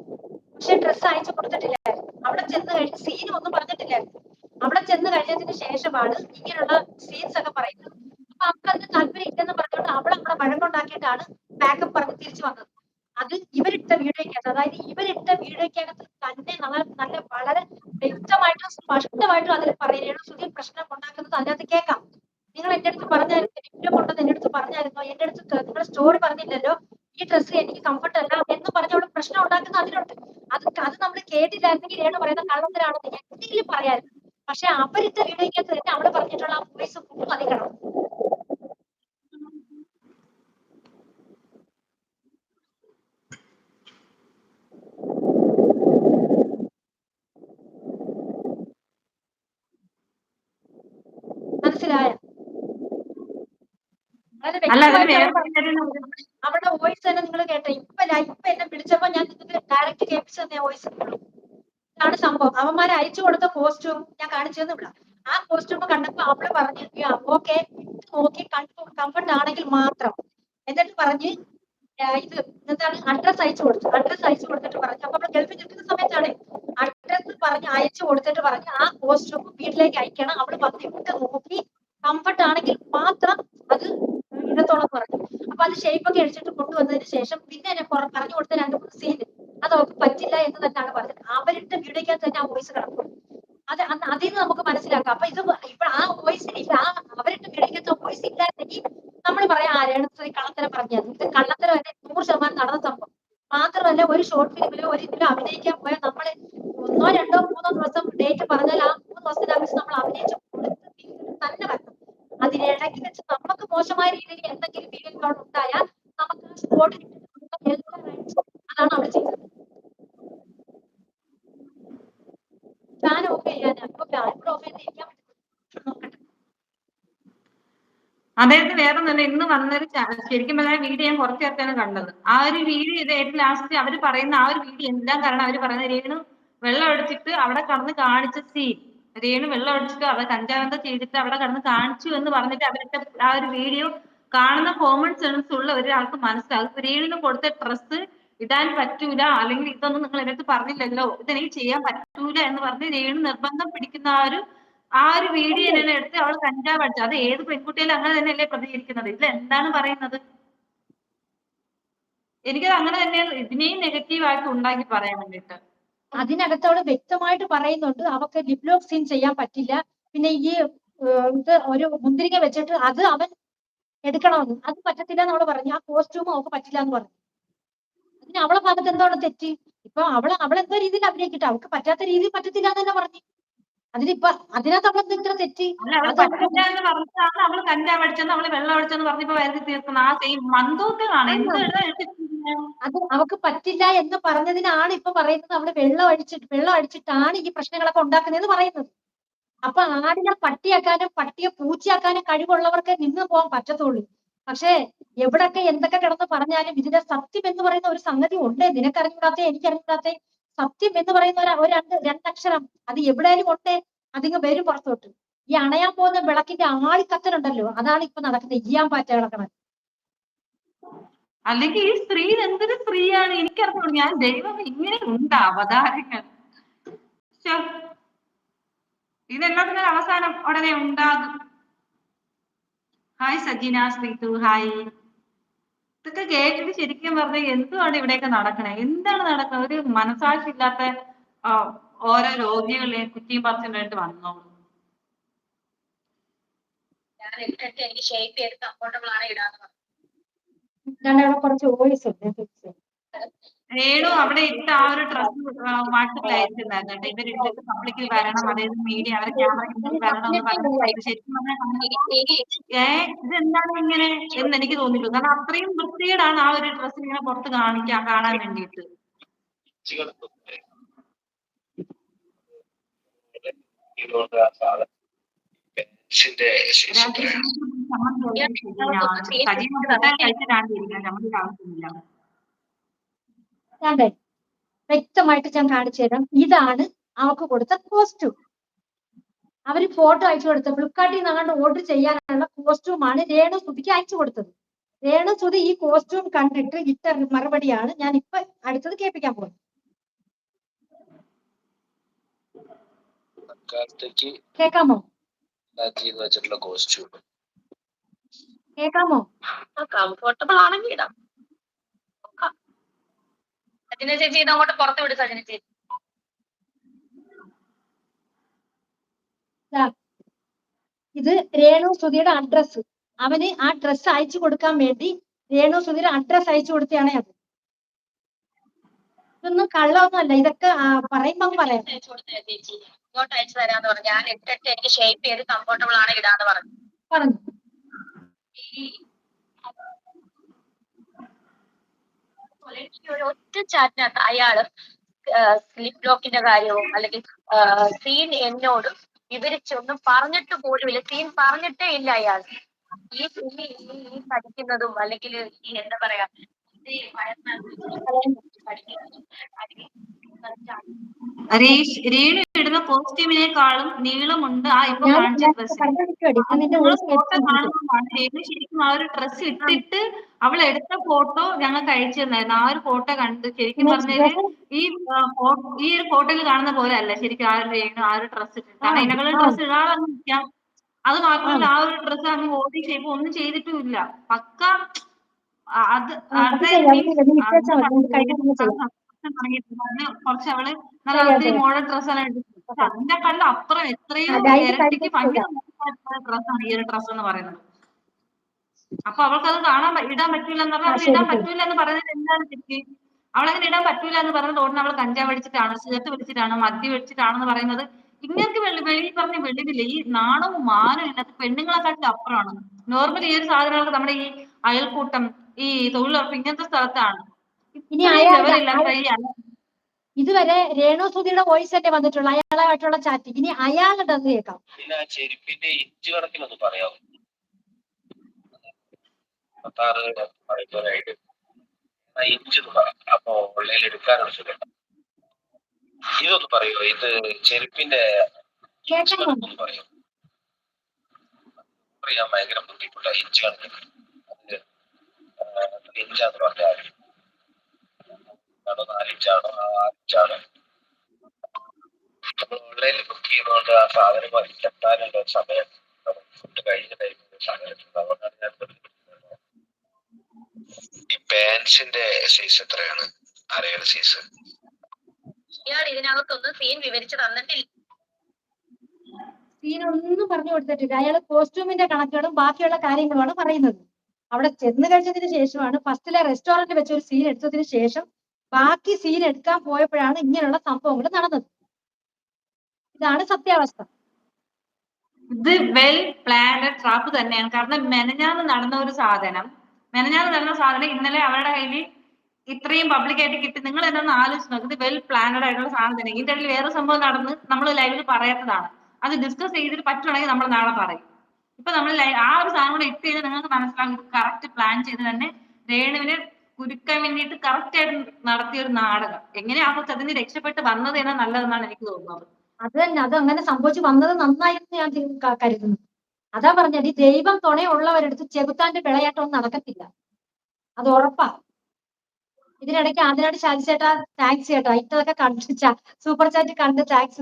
പക്ഷെ ഡ്രസ്സ് അയച്ചു കൊടുത്തിട്ടില്ലായിരുന്നു. അവിടെ ചെന്ന് കഴിഞ്ഞ് സീൻ ഒന്നും പറഞ്ഞിട്ടില്ലായിരുന്നു. അവിടെ ചെന്ന് കഴിഞ്ഞതിന് ശേഷമാണ് ഇങ്ങനെയുള്ള സീൻസ് ഒക്കെ പറയുന്നത്. അപ്പൊ അവർക്ക് അതിന് താല്പര്യം ഇല്ലെന്ന് പറഞ്ഞുകൊണ്ട് അവിടെ വഴക്കുണ്ടാക്കിയിട്ടാണ് ബാക്കപ്പ് പറഞ്ഞ് തിരിച്ചു വന്നത്. അത് ഇവരിട്ട വീഡിയോക്കകത്ത്, അതായത് ഇവരിട്ട വീഡിയോക്കകത്ത് തന്നെ നല്ല വളരെ വ്യക്തമായിട്ടും സ്പഷ്ടമായിട്ടും അതിൽ പറയുകയാണ് സുധീർ പ്രശ്നം ഉണ്ടാക്കുന്നത് അതിനകത്ത് കേൾക്കാം. നിങ്ങൾ എന്റെ അടുത്ത് പറഞ്ഞായിരുന്നു, വീഡിയോ കൊണ്ടത് എന്റെ അടുത്ത് പറഞ്ഞായിരുന്നോ? എന്റെ അടുത്ത് നിങ്ങൾ സ്റ്റോറി പറഞ്ഞില്ലല്ലോ, ഈ ഡ്രസ്സ് എനിക്ക് കംഫർട്ട് അല്ല എന്ന് പറഞ്ഞവിടെ പ്രശ്നം ഉണ്ടാക്കുന്ന അതിലുണ്ട്. അത് നമ്മൾ കേട്ടില്ലായിരുന്നെങ്കിൽ ഏണ് പറയുന്ന കള്ളത്തരാണെന്ന് എന്തെങ്കിലും പറയായിരുന്നു. പക്ഷെ അവരിട്ട വീഡിയോക്കകത്ത് തന്നെ അവിടെ പറഞ്ഞിട്ടുള്ള ആ വോയിസ് ഫുൾ മതിക്കണം. മനസ്സിലായ? അവരുടെ വോയിസ് തന്നെ നിങ്ങൾ കേട്ട. ഇപ്പൊ എന്നെ പിടിച്ചപ്പോ ഞാൻ നിങ്ങൾക്ക് ഡയറക്റ്റ് കേൾപ്പിച്ചു തന്നെ വോയിസ്. ഇതാണ് സംഭവം. അവന്മാരെ അയച്ചു കൊടുത്ത കോസ്റ്റ്യൂം ഞാൻ കാണിച്ചു തന്നില്ല. ആ കോസ്റ്റ്യൂം കണ്ടപ്പോ അവള് പറഞ്ഞു ഓക്കെ നോക്കി കംഫർട്ട് ആണെങ്കിൽ മാത്രം. എന്നിട്ട് പറഞ്ഞ് ഇത് എന്താണ് അഡ്രസ് അയച്ചു കൊടുത്തു. അഡ്രസ് അയച്ചു കൊടുത്തിട്ട് പറഞ്ഞു. അപ്പൊ നമ്മള് ഗൾഫിൽ നിൽക്കുന്ന സമയത്താണ് അഡ്രസ് പറഞ്ഞ് അയച്ചു കൊടുത്തിട്ട് പറഞ്ഞു ആ കോസ്റ്റ്യൂം വീട്ടിലേക്ക് അയക്കണം. അവള് വന്നിട്ട് നോക്കി കംഫർട്ട് ആണെങ്കിൽ മാത്രം അത് ഇടത്തോളം പറഞ്ഞു. അപ്പൊ അത് ഷേപ്പ് ഒക്കെ അടിച്ചിട്ട് കൊണ്ടുവന്നതിന് ശേഷം പിന്നെ എന്നെ പറഞ്ഞു കൊടുത്ത 2-3 സീൻ അത് അവർക്ക് പറ്റില്ല എന്ന് തന്നെയാണ് പറഞ്ഞത്. അവരുടെ വീഡിയോക്കകത്ത് തന്നെ ആ വോയിസ് കിടക്കും. അതിൽ നിന്ന് നമുക്ക് മനസ്സിലാക്കാം. അപ്പൊ ഇപ്പൊ ആ വോയിസ് ഇല്ല, അവരുടെ വീഡിയോക്കകത്ത് വോയിസ് ഇല്ലായിരുന്നെങ്കിൽ നമ്മൾ പറയാം ആരാണ് കള്ളത്തരം പറഞ്ഞത്. ഇത് കള്ളത്തരം തന്നെ 100% നടന്ന സംഭവം. മാത്രമല്ല ഒരു ഷോർട്ട് ഫിലിമിലോ ഒരു ഇതിലോ അഭിനയിക്കാൻ പോയാൽ നമ്മള് 1, 2, 3 ദിവസം ഡേറ്റ് പറഞ്ഞാൽ ആ 3 ദിവസത്തിനകത്ത് നമ്മൾ അഭിനയിച്ച് തന്നെ വരണം. അതിനിടയ്ക്ക് വെച്ച് നമുക്ക് മോശമായ രീതിയിൽ എന്തെങ്കിലും ഫീലിംഗ് ഉണ്ടായാൽ നമുക്ക് ആ സ്പോട്ടിൽ അതാണ് അവിടെ ചെയ്തത്. ഫാൻ ഓഫ് ചെയ്യാൻ അപ്പൊ ഫാൻ ഓഫ് ചെയ്തിരിക്കാൻ നോക്കട്ടെ. അതായത് വേറെ ഒന്നല്ല, ഇന്ന് വന്നൊരു ശരിക്കും പറഞ്ഞാൽ വീഡിയോ ഞാൻ കുറച്ച് നേരത്താണ് കണ്ടത്. ആ ഒരു വീഡിയോ ഇത് ഏറ്റവും ലാസ്റ്റ് അവര് പറയുന്ന ആ ഒരു വീഡിയോ എന്താ കാരണം അവര് പറയുന്നത് രേണു വെള്ളം അടിച്ചിട്ട് അവിടെ കടന്ന് കാണിച്ച സീൻ, രേണു വെള്ളം അടിച്ചിട്ട് അവിടെ കഞ്ചാവെന്താ ചെയ്തിട്ട് അവിടെ കടന്ന് കാണിച്ചു എന്ന് പറഞ്ഞിട്ട് അവരുടെ ആ ഒരു വീഡിയോ കാണുന്ന കോമൺ സെൻസ് ഉള്ള ഒരാൾക്ക് മനസ്സിലാകും രേണുവിന് കൊടുത്ത ഡ്രസ്സ് ഇടാൻ പറ്റൂല, അല്ലെങ്കിൽ ഇതൊന്നും നിങ്ങൾ എൻ്റെ അടുത്ത് പറഞ്ഞില്ലല്ലോ, ഇതെനിക്ക് ചെയ്യാൻ പറ്റൂല എന്ന് പറഞ്ഞ് രേണു നിർബന്ധം പിടിക്കുന്ന ആ ഒരു വീഡിയോ തന്നെ എടുത്ത് അവൾ കഞ്ചാവ് അടിച്ചു. അത് ഏത് പെൺകുട്ടിയിലും അങ്ങനെ തന്നെയല്ലേ പ്രതികരിക്കുന്നത്? ഇതിൽ എന്താണ് പറയുന്നത്? എനിക്കത് അങ്ങനെ തന്നെയാണ് ഇതിനെയും നെഗറ്റീവായിട്ട് ഉണ്ടാക്കി പറയാൻ വേണ്ടിട്ട്. അതിനകത്ത് അവള് വ്യക്തമായിട്ട് പറയുന്നുണ്ട് അവൾക്ക് ലിപ് ലോക്ക് സീൻ ചെയ്യാൻ പറ്റില്ല. പിന്നെ ഈ ഇത് ഒരു മുന്തിരിങ്ങ വെച്ചിട്ട് അത് അവൻ എടുക്കണമെന്ന്, അത് പറ്റത്തില്ല എന്ന് അവള് പറഞ്ഞു. ആ കോസ്റ്റ്യൂം അവൾക്ക് പറ്റില്ല എന്ന് പറഞ്ഞു. അതിന് അവളെ ഭാഗത്ത് എന്താണ് തെറ്റ്? ഇപ്പൊ അവളെന്തോ രീതിയിൽ അഭിനയിക്കട്ടെ, അവൾക്ക് പറ്റാത്ത രീതിയിൽ പറ്റത്തില്ല എന്ന് തന്നെ പറഞ്ഞു. അതിനിപ്പോ അതിനകത്ത് അവളെന്താ ഇത്ര തെറ്റ്? അത് പറ്റില്ല എന്ന് പറഞ്ഞാണ് അവള് കഞ്ചാവ് അടിച്ചെന്ന് അവള് വെള്ളം അടിച്ചെന്ന് പറഞ്ഞപ്പോ വരുത്തി തീർക്കുന്ന ആ സെയിം മന്ദൂക്കലാണ്. അത് അവൾക്ക് പറ്റില്ല എന്ന് പറഞ്ഞതിനാണ് ഇപ്പൊ പറയുന്നത് അവള് വെള്ളം അടിച്ചിട്ടാണ് ഈ പ്രശ്നങ്ങളൊക്കെ ഉണ്ടാക്കുന്നതെന്ന് പറയുന്നത്. അപ്പൊ ആടിനെ പട്ടിയാക്കാനും പട്ടിയെ പൂച്ചയാക്കാനും കഴിവുള്ളവർക്ക് നിന്ന് പോകാൻ പറ്റത്തുള്ളൂ. പക്ഷേ എവിടൊക്കെ എന്തൊക്കെ കിടന്ന് പറഞ്ഞാലും ഇതിന്റെ സത്യം എന്ന് പറയുന്ന ഒരു സംഗതി ഉണ്ട്. നിനക്കറിഞ്ഞൂടാത്ത എനിക്കറിഞ്ഞൂടാത്ത സത്യം എന്ന് പറയുന്ന ഒരു രണ്ടക്ഷരം അത് എവിടെയാലും ഉണ്ട്. അതിങ്ങ് വരും പുറത്തോട്ട്. ഈ അണയാൻ പോകുന്ന വിളക്കിന്റെ ആളിക്കത്തലുണ്ടല്ലോ, അതാണ് ഇപ്പൊ നടക്കുന്നത്. ഇയ്യാൻ പാറ്റ കിടക്കണം. അല്ലെങ്കിൽ ഈ സ്ത്രീ എന്തൊരു സ്ത്രീയാണ് എനിക്കറിഞ്ഞു. ഞാൻ ദൈവം ഇങ്ങനെ ഉണ്ട് അവതാരങ്ങൾ. ഇതെല്ലാത്തിനും അവസാനം ഉടനെ ഉണ്ടാകും. Hi Sajina Sreethu, hi. ഇതൊക്കെ കേട്ടിട്ട് ശരിക്കും പറഞ്ഞാൽ എന്തുവാണ് ഇവിടെയൊക്കെ നടക്കണേ? എന്താണ് നടക്കുന്നത്? ഒരു മനസാക്ഷി ഇല്ലാത്ത ഓരോ രോഗികളെ കുറ്റിയും പറിച്ചിട്ട് വന്നോളൂ. എനിക്ക് ഷേപ്പ് ചെയ്ത് കംഫർട്ടബിൾ ആണ് ഇടാന്ന് പറഞ്ഞു. കുറച്ച് വോയിസ് ഉണ്ട്. രേണു അവിടെ ഇട്ട ആ ഒരു ഡ്രസ് വാട്സപ്പിൽ അയച്ചിട്ടുണ്ടായിരുന്നു. ഇവരിട്ടിട്ട് പബ്ലിക്കിൽ വരണം, അതായത് മീഡിയ അവരെ ക്യാമറയ്ക്ക് മുന്നിൽ വരണം എന്ന് പറഞ്ഞിട്ട് ശരിക്കും പറഞ്ഞാൽ ഇതെന്താണ് ഇങ്ങനെ എന്ന് എനിക്ക് തോന്നിയിട്ടു. കാരണം അത്രയും വൃത്തികേടാണ് ആ ഒരു ഡ്രസ് ഇങ്ങനെ പുറത്ത് കാണാൻ വേണ്ടിയിട്ട്. വ്യക്തമായിട്ട് ഞാൻ കാണിച്ചു തരാം. ഇതാണ് അവർക്ക് കൊടുത്ത കോസ്റ്റ്യൂം. അവര് ഫോട്ടോ അയച്ചു കൊടുത്ത ഫ്ലിപ്കാർട്ടിൽ നിന്നാണ്ട് ഓർഡർ ചെയ്യാനുള്ള കോസ്റ്റ്യൂമാണ് രേണു സുധിക്ക് അയച്ചു കൊടുത്തത്. രേണു സുധി ഈ കോസ്റ്റ്യൂം കണ്ടിട്ട് ഇട്ട മറുപടിയാണ് ഞാൻ ഇപ്പൊ അടുത്തത് കേൾപ്പിക്കാൻ പോകുന്നത്. കേക്കാമോ? കേക്കാമോ? കംഫർട്ടബിൾ ആണെങ്കിൽ ഇടാം. സജന ചേച്ചി ഇതങ്ങോട്ട് പുറത്ത് വിട്. സജന ചേച്ചി ഇത് രേണു സുധിയുടെ അഡ്രസ്. അവന് ആ ഡ്രസ്സ് അയച്ചു കൊടുക്കാൻ വേണ്ടി രേണു സുധിയുടെ അഡ്രസ് അയച്ചു കൊടുത്തതാണ് അത്. ഇതൊന്നും കള്ളമൊന്നും അല്ല. ഇതൊക്കെ പറയുമ്പോ പറയാം. ചേച്ചി ഇങ്ങോട്ട് അയച്ചു തരാന്ന് പറഞ്ഞു. ഞാൻ ഇട്ടിട്ട് എനിക്ക് ഷേപ്പ് ചെയ്ത് കംഫർട്ടബിൾ ആണ് ഇടാന്ന് പറഞ്ഞു. ഒറ്റ ചാറ്റിനകത്ത് അയാള് സ്ലിപ്പ് ലോക്കിന്റെ കാര്യവും അല്ലെങ്കിൽ സീൻ എന്നോട് വിവരിച്ചൊന്നും പറഞ്ഞിട്ട് പോലുമില്ല. സീൻ പറഞ്ഞിട്ടേ ഇല്ല അയാൾ. ഈ പഠിക്കുന്നതും അല്ലെങ്കിൽ ഈ എന്താ പറയാ രേണു ഇടുന്ന കോസ്റ്റ്യൂമിനേക്കാളും നീളമുണ്ട് ആ ഇപ്പൊ കാണിച്ച ഡ്രസ്സിന്. ഫോട്ടോ കാണുമ്പോഴാണ് രേണു ശരിക്കും ആ ഒരു ഡ്രസ്സ് ഇട്ടിട്ട് അവൾ എടുത്ത ഫോട്ടോ ഞങ്ങൾക്ക് അയച്ചു തന്നായിരുന്നു. ആ ഒരു ഫോട്ടോ കണ്ട് ശരിക്കും പറഞ്ഞാല് ഈ ഒരു ഫോട്ടോയിൽ കാണുന്ന പോലെ അല്ല ശരിക്കും ആ ഒരു രേണു ആ ഒരു ഡ്രസ്സ് ഇട്ടിട്ട്. കാരണം ഇതിനെക്കാളും ഡ്രസ്സ് ഇടാതെ നിൽക്കാം. അത് മാത്രമല്ല ആ ഒരു ഡ്രസ്സ് അങ്ങ് ഓടി ഷേപ്പ് ഒന്നും ചെയ്തിട്ടും ഇല്ല. പക്ക അത് കുറച്ച് അവള് നല്ല ഒത്തിരി മോഡൽ ഡ്രസ്സാണ് എടുത്തത്. അതിന്റെ കണ്ട് അപ്പുറം എത്രയോ ഇരട്ടിക്ക് ഭയങ്കര ഡ്രസ്സാണ് ഈ ഒരു ഡ്രസ്സ് എന്ന് പറയുന്നത്. അപ്പൊ അവൾക്ക് അത് ഇടാൻ പറ്റൂല എന്ന് പറഞ്ഞാൽ അവൾ ഇടാൻ പറ്റൂല എന്ന് പറയുന്നത് എന്താണ് ശരിക്ക്? അവളങ്ങനെ ഇടാൻ പറ്റൂല എന്ന് പറയുന്നത് ഉടനെ അവൾ കഞ്ചാവ് അടിച്ചിട്ടാണ്, സിഗരറ്റ് വലിച്ചിട്ടാണ്, മദ്യം അടിച്ചിട്ടാണെന്ന് പറയുന്നത് ഇങ്ങൾക്ക് വെളിയിൽ പറഞ്ഞ വെളിവില്ല. ഈ നാണവും മാനവും ഇല്ലാത്ത പെണ്ണുങ്ങളെക്കാട്ടിലും അപ്പുറമാണ്. നോർമലി ഈ ഒരു സാധനങ്ങളൊക്കെ നമ്മുടെ ഈ അയൽക്കൂട്ടം, ഈ തൊഴിലുറപ്പ് ഇങ്ങനത്തെ സ്ഥലത്താണ്. ഇതുവരെ രേണു സുധിയുടെ വോയിസ് തന്നെ വന്നിട്ടുള്ള അയാളായിട്ടുള്ള ചാറ്റ്. ഇനി അയാളുടെ കേൾക്കാം. ചെരുപ്പിന്റെ ഇഞ്ച് കണക്കിലൊന്ന് പറയാമോ? ഇഞ്ച് അപ്പൊ ഓൺലൈനിൽ എടുക്കാനുള്ള സുഖം ഇതൊന്ന് പറയോ? ഇത് ചെരുപ്പിന്റെ ഒന്ന് പറയോ? പറയാൻ ഭയങ്കര ബുദ്ധിമുട്ടാ. ഇഞ്ച് കണക്കിന് അത് ഇഞ്ചാന്ന് പറഞ്ഞാൽ 4 ഇഞ്ചാണോ 6 ഇഞ്ചാണോ? നമ്മൾ ഓൺലൈനിൽ ബുക്ക് ചെയ്യുന്നതുകൊണ്ട് ആ സാധനം എത്താനുള്ള സമയം ഫുഡ് കഴിഞ്ഞ ടൈമിൽ സാധനം അതുകൊണ്ടാണ് ഞാൻ ഈ പാൻസിന്റെ സൈസ് എത്രയാണ്? അരയുടെ സൈസ്. ഇയാൾ ഇതിനകത്തൊന്നും സീൻ വിവരിച്ച് തന്നിട്ടില്ല. സീനൊന്നും പറഞ്ഞു കൊടുത്തിട്ടില്ല. അയാൾ കോസ്റ്റ്യൂമിന്റെ കണക്കുകളും ബാക്കിയുള്ള കാര്യങ്ങളുമാണ് പറയുന്നത്. അവിടെ ചെന്ന് കഴിഞ്ഞതിന് ശേഷമാണ് ഫസ്റ്റിലെ റെസ്റ്റോറന്റ് വെച്ച് ഒരു സീൻ എടുത്തതിന് ശേഷം ബാക്കി സീൻ എടുക്കാൻ പോയപ്പോഴാണ് ഇങ്ങനെയുള്ള സംഭവങ്ങൾ നടന്നത്. ഇതാണ് സത്യാവസ്ഥ. ഇത് വെൽ പ്ലാൻഡ് ട്രാപ്പ് തന്നെയാണ്. കാരണം മെനഞ്ഞാന്ന് നടന്ന സാധനം ഇന്നലെ അവരുടെ കയ്യിൽ ഇത്രയും പബ്ലിക്കായിട്ട് കിട്ടി. നിങ്ങൾ എന്നൊന്ന് ആലോചിച്ച് നോക്ക്. ഇത് വെൽ പ്ലാൻഡ് ആയിട്ടുള്ള സാധനം തന്നെ. ഇതിന്റെ ഇടയിൽ വേറെ സംഭവം നടന്ന് നമ്മൾ ലൈവിൽ പറയാത്തതാണ്. അത് ഡിസ്കസ് ചെയ്തിട്ട് പറ്റുവാണെങ്കിൽ നമ്മൾ നാളെ പറയും. ഇപ്പൊ നമ്മൾ ആ ഒരു സാധനം കൂടെ ഇട്ട് ചെയ്ത് നിങ്ങൾക്ക് മനസ്സിലാകും കറക്റ്റ് പ്ലാൻ ചെയ്ത് തന്നെ രേണുവിനെ കുരുക്കാൻ വേണ്ടിയിട്ട് കറക്റ്റ് ആയിട്ട് നടത്തിയ ഒരു നാടകം. എങ്ങനെയാ അതിന് രക്ഷപ്പെട്ട് വന്നത് എന്നാ നല്ലതെന്നാണ് എനിക്ക് തോന്നുന്നത്. അത് തന്നെ, അത് അങ്ങനെ സംഭവിച്ചു വന്നത് നന്നായിരുന്നു ഞാൻ കരുതുന്നു. അതാ പറഞ്ഞത്, ഈ ദൈവം തുണയുള്ളവരെടുത്ത് ചെകുത്താന്റെ വിളയാട്ടം നടക്കത്തില്ല, അത് ഉറപ്പാ. ഇതിനിടയ്ക്ക് ആദ്യമായിട്ട് ഷാജി ചേട്ടാ താങ്ക്സ് ചേട്ടാ, ഇട്ടതൊക്കെ കണ്ടിച്ച സൂപ്പർ ചാറ്റ് കണ്ട് താങ്ക്സ്.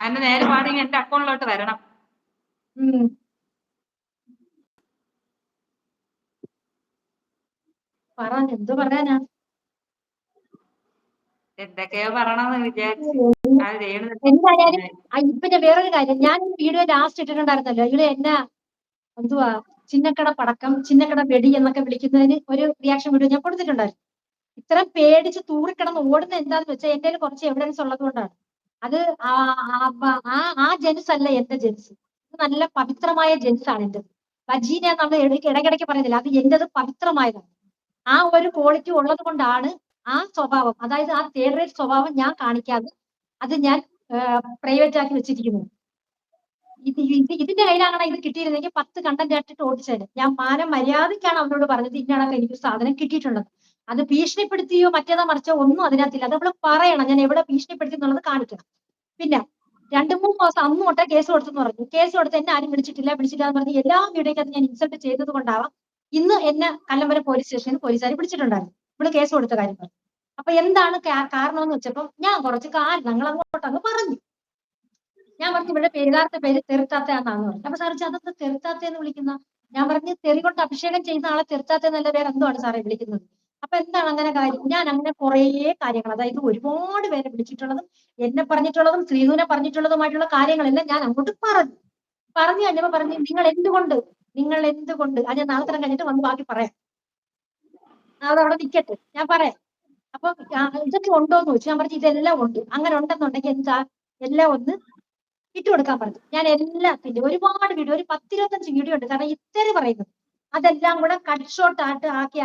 അതിന്റെ നേരെ പാടി എന്റെ അക്കൗണ്ടിലോട്ട് വരണം. എന്തോ പറയാനാ, എന്തൊക്കെയോ പറയണമെന്ന് വിചാരിച്ചു. എന്തായാലും ഇപ്പൊ ഞാൻ വേറൊരു കാര്യം, ഞാൻ വീഡിയോ ലാസ്റ്റ് ഇട്ടിട്ടുണ്ടായിരുന്നല്ലോ, ഇവിടെ എന്നാ എന്തുവാ ചിന്നക്കട പടക്കം, ചിന്നക്കട വെടി എന്നൊക്കെ വിളിക്കുന്നതിന് ഒരു റിയാക്ഷൻ വീഡിയോ ഞാൻ കൊടുത്തിട്ടുണ്ടായിരുന്നു. ഇത്ര പേടിച്ച് തൂറിക്കിടന്ന് ഓടുന്ന എന്താന്ന് വെച്ചാൽ എന്റെ കുറച്ച് എവിഡൻസ് ഉള്ളത് കൊണ്ടാണ്. അത് ആ ജെൻസ് അല്ല എന്റെ ജെൻസ്, നല്ല പവിത്രമായ ജെൻസ് ആണ് എന്റേത്. വജീന നമ്മൾ ഇടയ്ക്കിടയ്ക്ക് പറയുന്നില്ല, അത് എന്റേത് പവിത്രമായതാണ്. ആ ഒരു ക്വാളിറ്റി ഉള്ളത് കൊണ്ടാണ് ആ സ്വഭാവം, അതായത് ആ തേർഡ് റേറ്റ് സ്വഭാവം ഞാൻ കാണിക്കാതെ അത് ഞാൻ പ്രൈവറ്റ് ആക്കി വെച്ചിരിക്കുന്നു. ഇതിന്റെ കയ്യിലാണ് ഇത് കിട്ടിയിരുന്നെങ്കിൽ 10 കണ്ടന്റ് ആയിട്ട് ഓടിച്ചത്. ഞാൻ മാനം മര്യാദയ്ക്കാണ് അവരോട് പറഞ്ഞത്, ഇന്നാണ് എനിക്ക് സാധനം കിട്ടിയിട്ടുള്ളത്. അത് ഭീഷണിപ്പെടുത്തിയോ മറ്റേതോ മറിച്ചോ ഒന്നും അതിനകത്തില്ല. അത് അവള് പറയണം, ഞാൻ എവിടെ ഭീഷണിപ്പെടുത്തി എന്നുള്ളത് കാണിക്കണം. പിന്നെ 2-3 ദിവസം അന്ന് തൊട്ടേ കേസ് കൊടുത്തെന്ന് പറഞ്ഞു. കേസ് കൊടുത്ത് എന്നെ ആരും വിളിച്ചിട്ടില്ല എന്ന് പറഞ്ഞ് എല്ലാ വീഡിയോക്കകത്ത് ഞാൻ ഇൻസൾട്ട് ചെയ്തത് കൊണ്ടാവാം ഇന്ന് എന്നെ കല്ലമ്പലം പോലീസ് സ്റ്റേഷനിൽ പോലീസുകാർ പിടിച്ചിട്ടുണ്ടായിരുന്നു. ഇവള് കേസ് കൊടുത്ത കാര്യം പറഞ്ഞു. അപ്പൊ എന്താണ് കാരണം എന്ന് വെച്ചപ്പോ ഞാൻ കുറച്ച് കാരണങ്ങൾ അങ്ങോട്ടങ്ങ് പറഞ്ഞു. ഞാൻ പറഞ്ഞു ഇവിടെ യഥാർത്ഥ പേര് തെറുത്താത്തയാണെന്ന് പറഞ്ഞു. അപ്പൊ സാർ അതൊക്കെ തെറുത്താത്തയെന്ന് വിളിക്കുന്ന, ഞാൻ പറഞ്ഞ് തെറി കൊണ്ട് അഭിഷേകം ചെയ്യുന്ന ആളെ തെറുത്താത്തയെന്നല്ല വേറെ എന്തുവാണ് സാറേ വിളിക്കുന്നത്? അപ്പൊ എന്താണ് അങ്ങനെ കാര്യം? ഞാൻ അങ്ങനെ കുറേ കാര്യങ്ങൾ, അതായത് ഒരുപാട് പേരെ വിളിച്ചിട്ടുള്ളതും എന്നെ പറഞ്ഞിട്ടുള്ളതും ശ്രീധുവിനെ പറഞ്ഞിട്ടുള്ളതുമായിട്ടുള്ള കാര്യങ്ങളെല്ലാം ഞാൻ അങ്ങോട്ട് പറഞ്ഞു കഴിഞ്ഞപ്പോ പറഞ്ഞു നിങ്ങൾ എന്തുകൊണ്ട് അത് ഞാൻ നാളെ തരം കഴിഞ്ഞിട്ട് വന്ന് ബാക്കി പറയാം, അതവിടെ നിൽക്കട്ടെ, ഞാൻ പറയാം. അപ്പൊ ഇതൊക്കെ ഉണ്ടോന്ന് ചോദിച്ചു. ഞാൻ പറഞ്ഞു ഇതെല്ലാം ഉണ്ട്. അങ്ങനെ ഉണ്ടെന്നുണ്ടെങ്കിൽ എന്താ എല്ലാം ഒന്ന് ഇട്ടുകൊടുക്കാൻ പറഞ്ഞു. ഞാൻ എല്ലാത്തിന്റെ ഒരുപാട് വീഡിയോ, ഒരു 10-25 വീഡിയോ ഉണ്ട്. കാരണം ഇത്ര പറയുന്നത് അതെല്ലാം കൂടെ കട്ട് ഷോട്ട് ആക്കി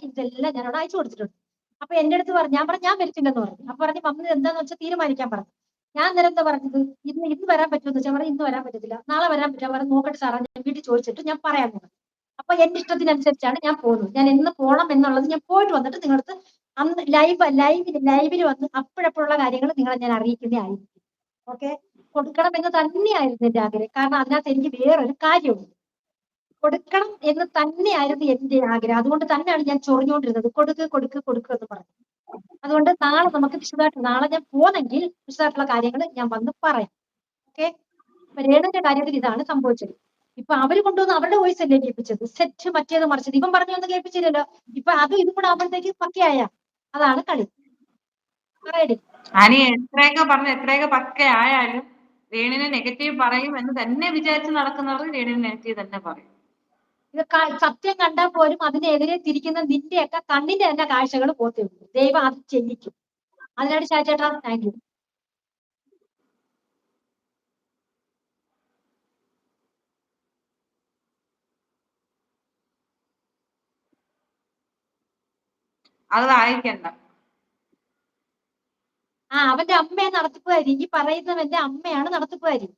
ഇതെല്ലാം ഞാൻ അവിടെ അയച്ചു കൊടുത്തിട്ടുണ്ട്. അപ്പൊ എന്റെ അടുത്ത് പറഞ്ഞു, ഞാൻ വരുത്തില്ലെന്ന് പറഞ്ഞു. അപ്പൊ പറഞ്ഞു വന്നത് എന്താന്ന് വെച്ചാൽ തീരുമാനിക്കാൻ പറഞ്ഞു. ഞാൻ നേരം എന്താ പറഞ്ഞത്, ഇന്ന് വരാൻ പറ്റുമെന്ന് വെച്ചാൽ പറഞ്ഞു ഇന്ന് വരാൻ പറ്റത്തില്ല, നാളെ വരാൻ പറ്റുക പറഞ്ഞു. നോക്കട്ടെ സാറാ, ഞാൻ വീട്ടിൽ ചോദിച്ചിട്ട് ഞാൻ പറയാൻ പോകുന്നത്. അപ്പൊ എന്റെ ഇഷ്ടത്തിനനുസരിച്ചാണ് ഞാൻ പോകുന്നത്. ഞാൻ എന്ന് പോകണം എന്നുള്ളത് ഞാൻ പോയിട്ട് വന്നിട്ട് നിങ്ങളടുത്ത് അന്ന് ലൈവിൽ വന്ന് അപ്പോഴപ്പോഴുള്ള കാര്യങ്ങൾ നിങ്ങളെ ഞാൻ അറിയിക്കുന്നതായിരിക്കും. ഓക്കെ, കൊടുക്കണം എന്ന് തന്നെയായിരുന്നു എന്റെ ആഗ്രഹം. കാരണം അതിനകത്ത് എനിക്ക് വേറൊരു കാര്യമുണ്ട്, കൊടുക്കണം എന്ന് തന്നെയായിരുന്നു എന്റെ ആഗ്രഹം. അതുകൊണ്ട് തന്നെയാണ് ഞാൻ ചൊറിഞ്ഞുകൊണ്ടിരുന്നത്, കൊടുക്ക് എന്ന് പറഞ്ഞു. അതുകൊണ്ട് നാളെ നമുക്ക് നാളെ ഞാൻ പോന്നെങ്കിൽ വിശദമായിട്ടുള്ള കാര്യങ്ങൾ ഞാൻ വന്ന് പറയാം. ഓക്കെ, രേണുവിന്റെ കാര്യത്തിൽ ഇതാണ് സംഭവിച്ചത്. ഇപ്പൊ അവര് കൊണ്ടുവന്ന് അവരുടെ വോയിസ് അല്ലേ കേൾപ്പിച്ചത്, സെറ്റ് മറ്റേത് മറിച്ചത്. ഇവൻ പറഞ്ഞൊന്നും കേൾപ്പിച്ചില്ലല്ലോ. ഇപ്പൊ ഇതും കൂടെ ആവുമ്പോഴത്തേക്ക് പക്കയായ, അതാണ് കളി. പറയടി. അനി എത്രയൊക്കെ പക്ക ആയാലും രേണുവിനെ നെഗറ്റീവ് പറയും എന്ന് തന്നെ വിചാരിച്ച് നടക്കുന്നവർ രേണുവിനെ നെഗറ്റീവ് തന്നെ പറയും. ഇത് സത്യം കണ്ടാൽ പോലും അതിനെതിരെ തിരിക്കുന്ന നിന്റെയൊക്കെ കണ്ണിന്റെ തന്നെ കാഴ്ചകൾ പോത്തേ ഉള്ളൂ. ദൈവം അത് ചെല്ലിക്കും. അതിനായിട്ട് ചേട്ടാ താങ്ക് യു. അത് വായിക്കണ്ട. അവന്റെ അമ്മയെ നടത്തിപ്പുകാരി, ഈ പറയുന്നവന്റെ അമ്മയാണ് നടത്തിപ്പുകാരി.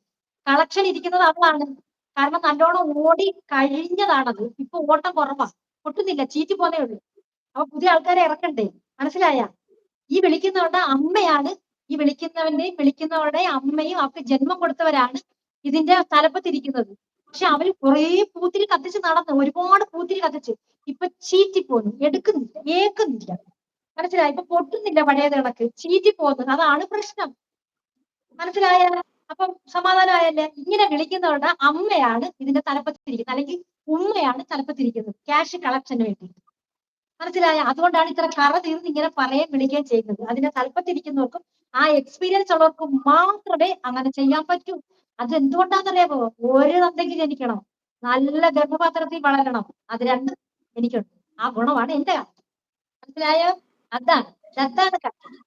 കളക്ഷൻ ഇരിക്കുന്നത് അവളാണ്. കാരണം നല്ലോണം ഓടി കഴിഞ്ഞതാണത്. ഇപ്പൊ ഓട്ടം കുറവാ, പൊട്ടുന്നില്ല, ചീറ്റി പോന്നേ ഉള്ളൂ. അപ്പൊ പുതിയ ആൾക്കാരെ ഇറക്കണ്ടേ, മനസ്സിലായ? ഈ വിളിക്കുന്നവരുടെ അമ്മയാണ്, ഈ വിളിക്കുന്നവരുടെ അമ്മയും അവർക്ക് ജന്മം കൊടുത്തവരാണ് ഇതിന്റെ തലപ്പത്തിരിക്കുന്നത്. പക്ഷെ അവര് കുറേ പൂത്തിരി കത്തിച്ച് നടന്നു, ഒരുപാട് പൂത്തിരി കത്തിച്ച് ഇപ്പൊ ചീറ്റി പോന്നു, എടുക്കുന്നില്ല, ഏക്കുന്നില്ല, മനസ്സിലായി? ഇപ്പൊ പൊട്ടുന്നില്ല, പഴയത് കണക്ക് ചീറ്റി പോകുന്നത്. അതാണ് പ്രശ്നം, മനസ്സിലായ? അപ്പം സമാധാനമായല്ലേ? ഇങ്ങനെ വിളിക്കുന്നവരുടെ അമ്മയാണ് ഇതിന്റെ തലപ്പത്തിരിക്കുന്നത്, അല്ലെങ്കിൽ ഉമ്മയാണ് തലപ്പത്തിരിക്കുന്നത് ക്യാഷ് കളക്ഷന് വേണ്ടി. മനസ്സിലായ? അതുകൊണ്ടാണ് ഇത്ര കറ തീർന്ന് ഇങ്ങനെ പറയാൻ വിളിക്കുകയും ചെയ്യുന്നത്. അതിന്റെ തലപ്പത്തിരിക്കുന്നവർക്കും ആ എക്സ്പീരിയൻസ് ഉള്ളവർക്കും മാത്രമേ അങ്ങനെ ചെയ്യാൻ പറ്റൂ. അത് എന്തുകൊണ്ടാണെന്നറിയാമോ? ഒരു തന്തയ്ക്ക് ജനിക്കണം, നല്ല ഗർഭപാത്രത്തിൽ വളരണം, അത് രണ്ടും എനിക്കുണ്ട്. ആ ഗുണമാണ് എന്റെ കാര്യം. മനസ്സിലായോ? അതാണ് അതാണ് കാര്യം.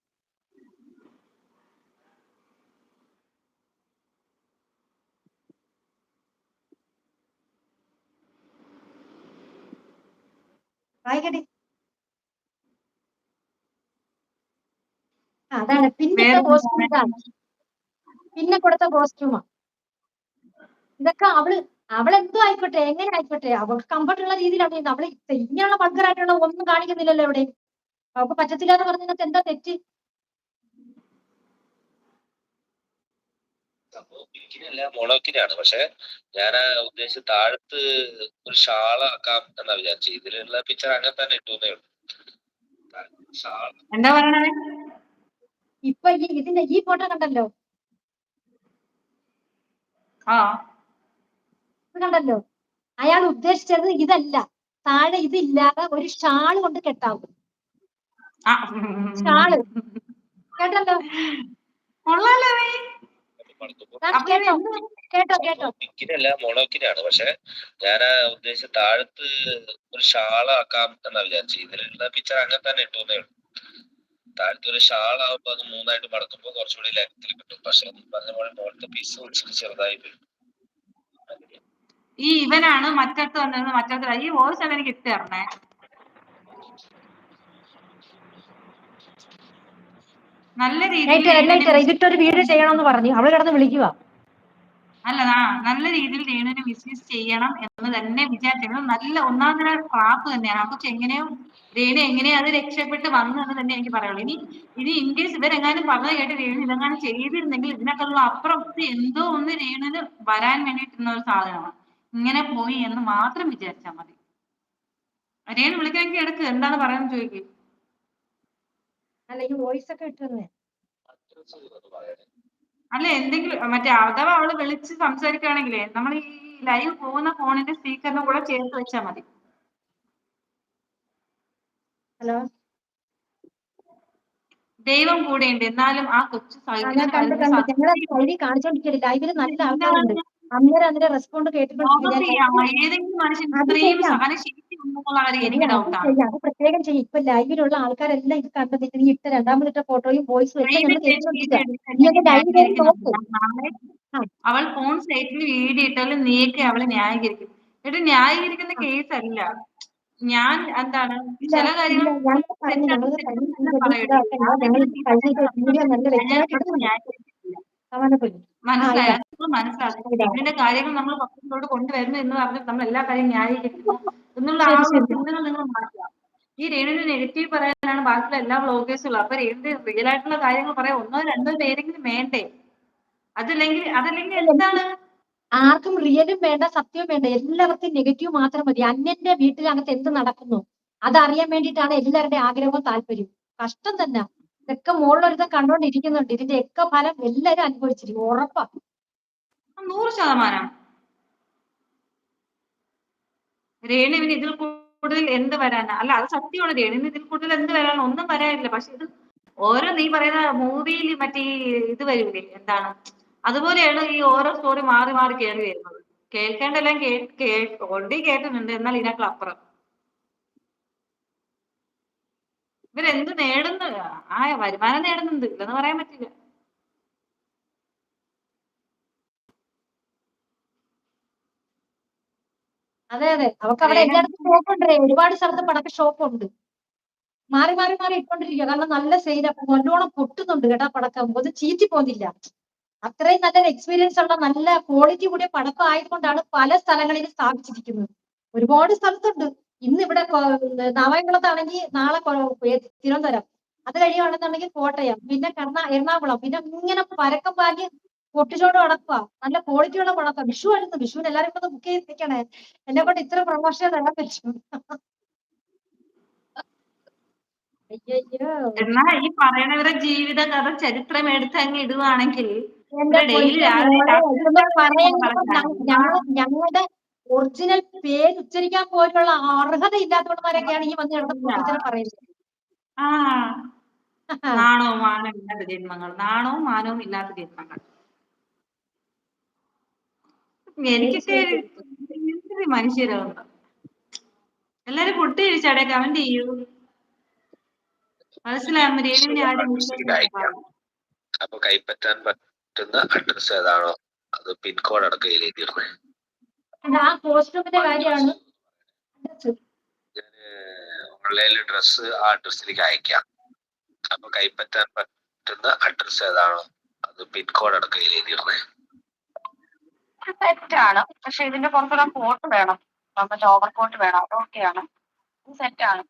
വായിക്കട്ടെ. അതാണ് പിന്നത്തെ കോസ്റ്റ്യൂം. ഇതാണ് പിന്നെ കൊടുത്ത കോസ്റ്റ്യൂമാ. ഇതൊക്കെ അവളെന്തോ ആയിക്കോട്ടെ, എങ്ങനെ ആയിക്കോട്ടെ, അവൾക്ക് കംഫർട്ട് ഉള്ള രീതിയിലാണ് ചെയ്യുന്നത്. അവള് ഇങ്ങനെയുള്ള ബൾഗറായിട്ടുള്ള ഒന്നും കാണിക്കുന്നില്ലല്ലോ ഇവിടെ. അവൾക്ക് പറ്റത്തില്ല എന്ന് പറഞ്ഞതിനകത്ത് എന്താ തെറ്റ്? സംഭവം ബിക്കിനല്ല മോണോക്കിനാണ്. പക്ഷെ ഞാൻ ഉദ്ദേശിച്ച താഴത്ത് ഒരു ഷാളാക്കാം എന്നാ വിചാരിച്ചു. ഇതിലുള്ള പിക്ചർ അങ്ങനെ തന്നെ ഇട്ടുന്നേ ഉള്ളൂ. ഷാൾ എന്താ പറയണേ? ഇപ്പൊ ഇതിന്റെ ഈ ഫോട്ടോ കണ്ടല്ലോ, ഇത് കണ്ടല്ലോ. അയാൾ ഉദ്ദേശിച്ചത് ഇതല്ല, താഴെ ഇതില്ലാതെ ഒരു ഷാള് കൊണ്ട് കെട്ടാവും. ഷാള് കേട്ടല്ലോ. കേട്ടോ. ബിക്കിനല്ല മോണോക്കിനാണ്. പക്ഷെ ഞാൻ ഉദ്ദേശിച്ച താഴത്ത് ഒരു ഷാളാക്കാം എന്നാ വിചാരിച്ചു. ഇതിലുള്ള പിക്ചർ അങ്ങനെ തന്നെ ഇട്ടുന്നേ ഉള്ളൂ. താഴത്തെ ഒരു ഷാളാവുമ്പോ അത് മൂന്നായിട്ട് മടക്കുമ്പോ കുറച്ചുകൂടി ലെങ്ത്തിൽ കിട്ടും. പക്ഷെ പറഞ്ഞ പോലെ മുകളിലത്തെ പീസ് ചെറുതായി വരും. ഈ ഇവനാണ് മറ്റടുത്ത് വന്നിരുന്നത്. മറ്റടുത്ത് ഈ വോയിസ് ആണ് എനിക്ക് ഇട്ട് തരണേ. നല്ല രീതിയിൽ ഇതിട്ടൊരു വീഡിയോ ചെയ്യണമെന്ന് പറഞ്ഞു അവള് കിടന്ന് വിളിക്കുക. അല്ല, നല്ല രീതിയിൽ രേണുവിനെ മിസ്യൂസ് ചെയ്യണം എന്ന് തന്നെ വിചാരിക്കണം. നല്ല ഒന്നാം തരം ക്ലാപ്പ് തന്നെയാണ്. അപ്പൊ രേണു എങ്ങനെയോ അത് രക്ഷപ്പെട്ട് വന്നു എന്ന് തന്നെ എനിക്ക് പറയുള്ളൂ. ഇനി ഇൻ കേസ് ഇവരെങ്ങാനും പറഞ്ഞു കേട്ട് രേണു ഇതെങ്ങാനും ചെയ്തിരുന്നെങ്കിൽ ഇതിനൊക്കെയുള്ള അപ്പുറത്ത് എന്തോ ഒന്ന് രേണുവിന് വരാൻ വേണ്ടിയിട്ടുള്ള ഒരു സാധനമാണ്. ഇങ്ങനെ പോയി എന്ന് മാത്രം വിചാരിച്ചാൽ മതി. രേണു വിളിക്കാമെങ്കിൽ എടുക്ക്, എന്താണ് പറയാന്ന് ചോദിക്കും. അല്ല, ഈ വോയിസ് ഒക്കെ ഇട്ടുതന്നെ. അല്ല, എന്തെങ്കിലും മറ്റേ അഥവാ അവള് വിളിച്ച് സംസാരിക്കുകയാണെങ്കിലേ നമ്മൾ ഈ ലൈവ് പോകുന്ന ഫോണിന്റെ സ്പീക്കറിന്റെ കൂടെ ചേർത്ത് വെച്ചാൽ മതി. ഹലോ, ദൈവം കൂടെയുണ്ട്, എന്നാലും ആ കൊച്ചു ഞങ്ങളെ കാണിച്ചോണ്ടിരിക്കില്ല. ലൈവില് നല്ല ആൾക്കാരുണ്ട്. അന്നേരം റെസ്പോണ്ട് ഏതെങ്കിലും മനുഷ്യൻ ഇത്രയും സഹനശേഷി ഉണ്ടെന്നുള്ള കാര്യം എനിക്ക് ഡൗട്ടാണ്. അത് പ്രത്യേകം ചെയ്യും. ഇപ്പൊ ലൈവിലുള്ള ആൾക്കാരെല്ലാം ഇത് കണ്ടത് നീ ഇട്ട രണ്ടാമതിട്ട ഫോട്ടോയും വോയിസും ഒക്കെ ഞങ്ങൾ അവൾ ഫോൺ സൈറ്റിൽ വീഡിയോ ഇട്ടാലും നീക്കെ അവളെ ന്യായീകരിക്കും. എന്നിട്ട് ന്യായീകരിക്കുന്ന കേസ് അല്ല. ഞാൻ എന്താണ് ചില കാര്യങ്ങൾ മനസ്സിലാക്കും. ഇതിന്റെ കാര്യങ്ങൾ നമ്മൾ പത്രത്തിലോട്ട് കൊണ്ടുവരുന്നു എന്ന് പറഞ്ഞിട്ട് നമ്മൾ എല്ലാ കാര്യവും ന്യായീകരിക്കുന്നു എന്നുള്ള ആ ഒരു ചിന്തകൾ നിങ്ങൾ മാറ്റുക. ഈ രേണുവിന് നെഗറ്റീവ് പറയാനാണ് ബാക്കിയുള്ള എല്ലാ വ്ളോഗേഴ്സും ഉള്ളത്. അപ്പൊ രേണുവിന്റെ റിയൽ ആയിട്ടുള്ള കാര്യങ്ങൾ പറയാൻ ഒന്നോ രണ്ടോ പേരെങ്കിലും വേണ്ടേ? അതല്ലെങ്കിൽ എന്താണ്? ആർക്കും റിയലും വേണ്ട, സത്യവും വേണ്ട, എല്ലാവർക്കും നെഗറ്റീവ് മാത്രം മതി. അന്യന്റെ വീട്ടിലകത്ത് എന്ത് നടക്കുന്നു അതറിയാൻ വേണ്ടിയിട്ടാണ് എല്ലാവരുടെയും ആഗ്രഹവും താല്പര്യവും. കഷ്ടം തന്നെ. ഇതൊക്കെ മുകളിലൊരുത്തം കണ്ടോണ്ടിരിക്കുന്നുണ്ട്. ഇതിന്റെ ഒക്കെ ഫലം എല്ലാവരും അനുഭവിച്ചിരിക്കും, ഉറപ്പാ. 100%. രേണുവിന് ഇതിൽ കൂടുതൽ എന്ത് വരാനാ? അല്ല, അത് സത്യമാണ്. രേണുവിന് ഇതിൽ കൂടുതൽ എന്ത് വരാനാ? ഒന്നും വരാനില്ല. പക്ഷെ ഇത് ഓരോ നീ പറയുന്ന മൂവിയിൽ മറ്റേ ഇത് വരില്ലേ, എന്താണ്, അതുപോലെയാണ് ഈ ഓരോ സ്റ്റോറി മാറി മാറി കയറി വരുന്നത്. കേൾക്കേണ്ടെല്ലാം ഓൾറെഡി കേട്ടിട്ടുണ്ട്. എന്നാൽ ഇതിനേക്കാൾ അപ്പുറം ഇവരെന്ത് നേടുന്നു? വരുമാനം നേടുന്നുണ്ട്, ഇല്ലെന്ന് പറയാൻ പറ്റില്ല. അതെ, അവർക്ക് അവിടെ എല്ലായിടത്തും ഷോപ്പുണ്ട്. ഒരുപാട് സ്ഥലത്ത് പടക്ക ഷോപ്പുണ്ട്. മാറി ഇട്ടോണ്ടിരിക്കുക. കാരണം നല്ല സെയിൽ, നല്ലോണം പൊട്ടുന്നുണ്ട് കേട്ടാ പടക്കം. അത് ചീറ്റി പോകുന്നില്ല. അത്രയും നല്ലൊരു എക്സ്പീരിയൻസ് ഉള്ള നല്ല ക്വാളിറ്റി കൂടിയ പടക്കം ആയതുകൊണ്ടാണ് പല സ്ഥലങ്ങളിൽ സ്ഥാപിച്ചിരിക്കുന്നത്. ഒരുപാട് സ്ഥലത്തുണ്ട്. ഇന്ന് ഇവിടെ നാവായംകുളത്താണെങ്കിൽ നാളെ തിരുവനന്തപുരം, അത് കഴിയുവാണെന്നുണ്ടെങ്കിൽ കോട്ടയം, പിന്നെ എറണാകുളം, പിന്നെ ഇങ്ങനെ പരക്കം പാകി പൊട്ടിച്ചോണ്ട് നടക്കുക. നല്ല ക്വാളിറ്റിയുള്ള പടക്കം. വിഷു ആയിരുന്നു. വിഷുവിന് എല്ലാവരും കൂടെ ബുക്ക് ചെയ്തിരിക്കണേ. എന്നെ കൊണ്ട് ഇത്ര പ്രമോഷൻ തരാൻ പറ്റും. എന്നാ ഈ പറയുന്നവരുടെ ജീവിത കഥ ചരിത്രം എടുത്ത് അങ്ങ് ഇടുവാണെങ്കിൽ ഞങ്ങളുടെ ഒറിജിനൽ പേര് ഉച്ചരിക്കാൻ പോലുള്ള അർഹത ഇല്ലാത്തവന്മാരൊക്കെയാണ് ഈ വന്ന് കിടന്ന് പ്രവചനം പറയുന്നത്. ആ നാണവും മാനവും ഇല്ലാത്ത ജന്മങ്ങൾ, നാണവും മാനവും ഇല്ലാത്ത ജന്മങ്ങൾ. എനിക്കൊക്കെ എന്തൊരു മനുഷ്യരുണ്ട്. എല്ലാരും ഫുഡ് കഴിച്ചാടെ, കമന്റ് ചെയ്യൂ. മനസ്സിലാകുമ്പോ രേണുവിനെ ആരും വിശ്വസിക്കുന്നില്ല. അപ്പൊ കൈപ്പറ്റാൻ പറ്റുന്ന അഡ്രസ് ഏതാണോ അത് പിൻകോഡ് അടക്കം എഴുതിയിടണേ. ആ കോസ്റ്റ്യൂമിന്റെ കാര്യമാണ്. ഓൺലൈനിൽ ഡ്രസ് ആ അഡ്രസ്സിലേക്ക് അയക്കാം. അപ്പൊ കൈപ്പറ്റാൻ പറ്റുന്ന അഡ്രസ് ഏതാണോ അത് പിൻകോഡ് അടക്കം എഴുതിയിടണേ. സെറ്റാണ്, പക്ഷെ ഇതിന്റെ പുറത്തുള്ള കോട്ട് വേണം, മറ്റേ ഓവർ കോട്ട് വേണം. അതൊക്കെയാണ്, സെറ്റാണ്.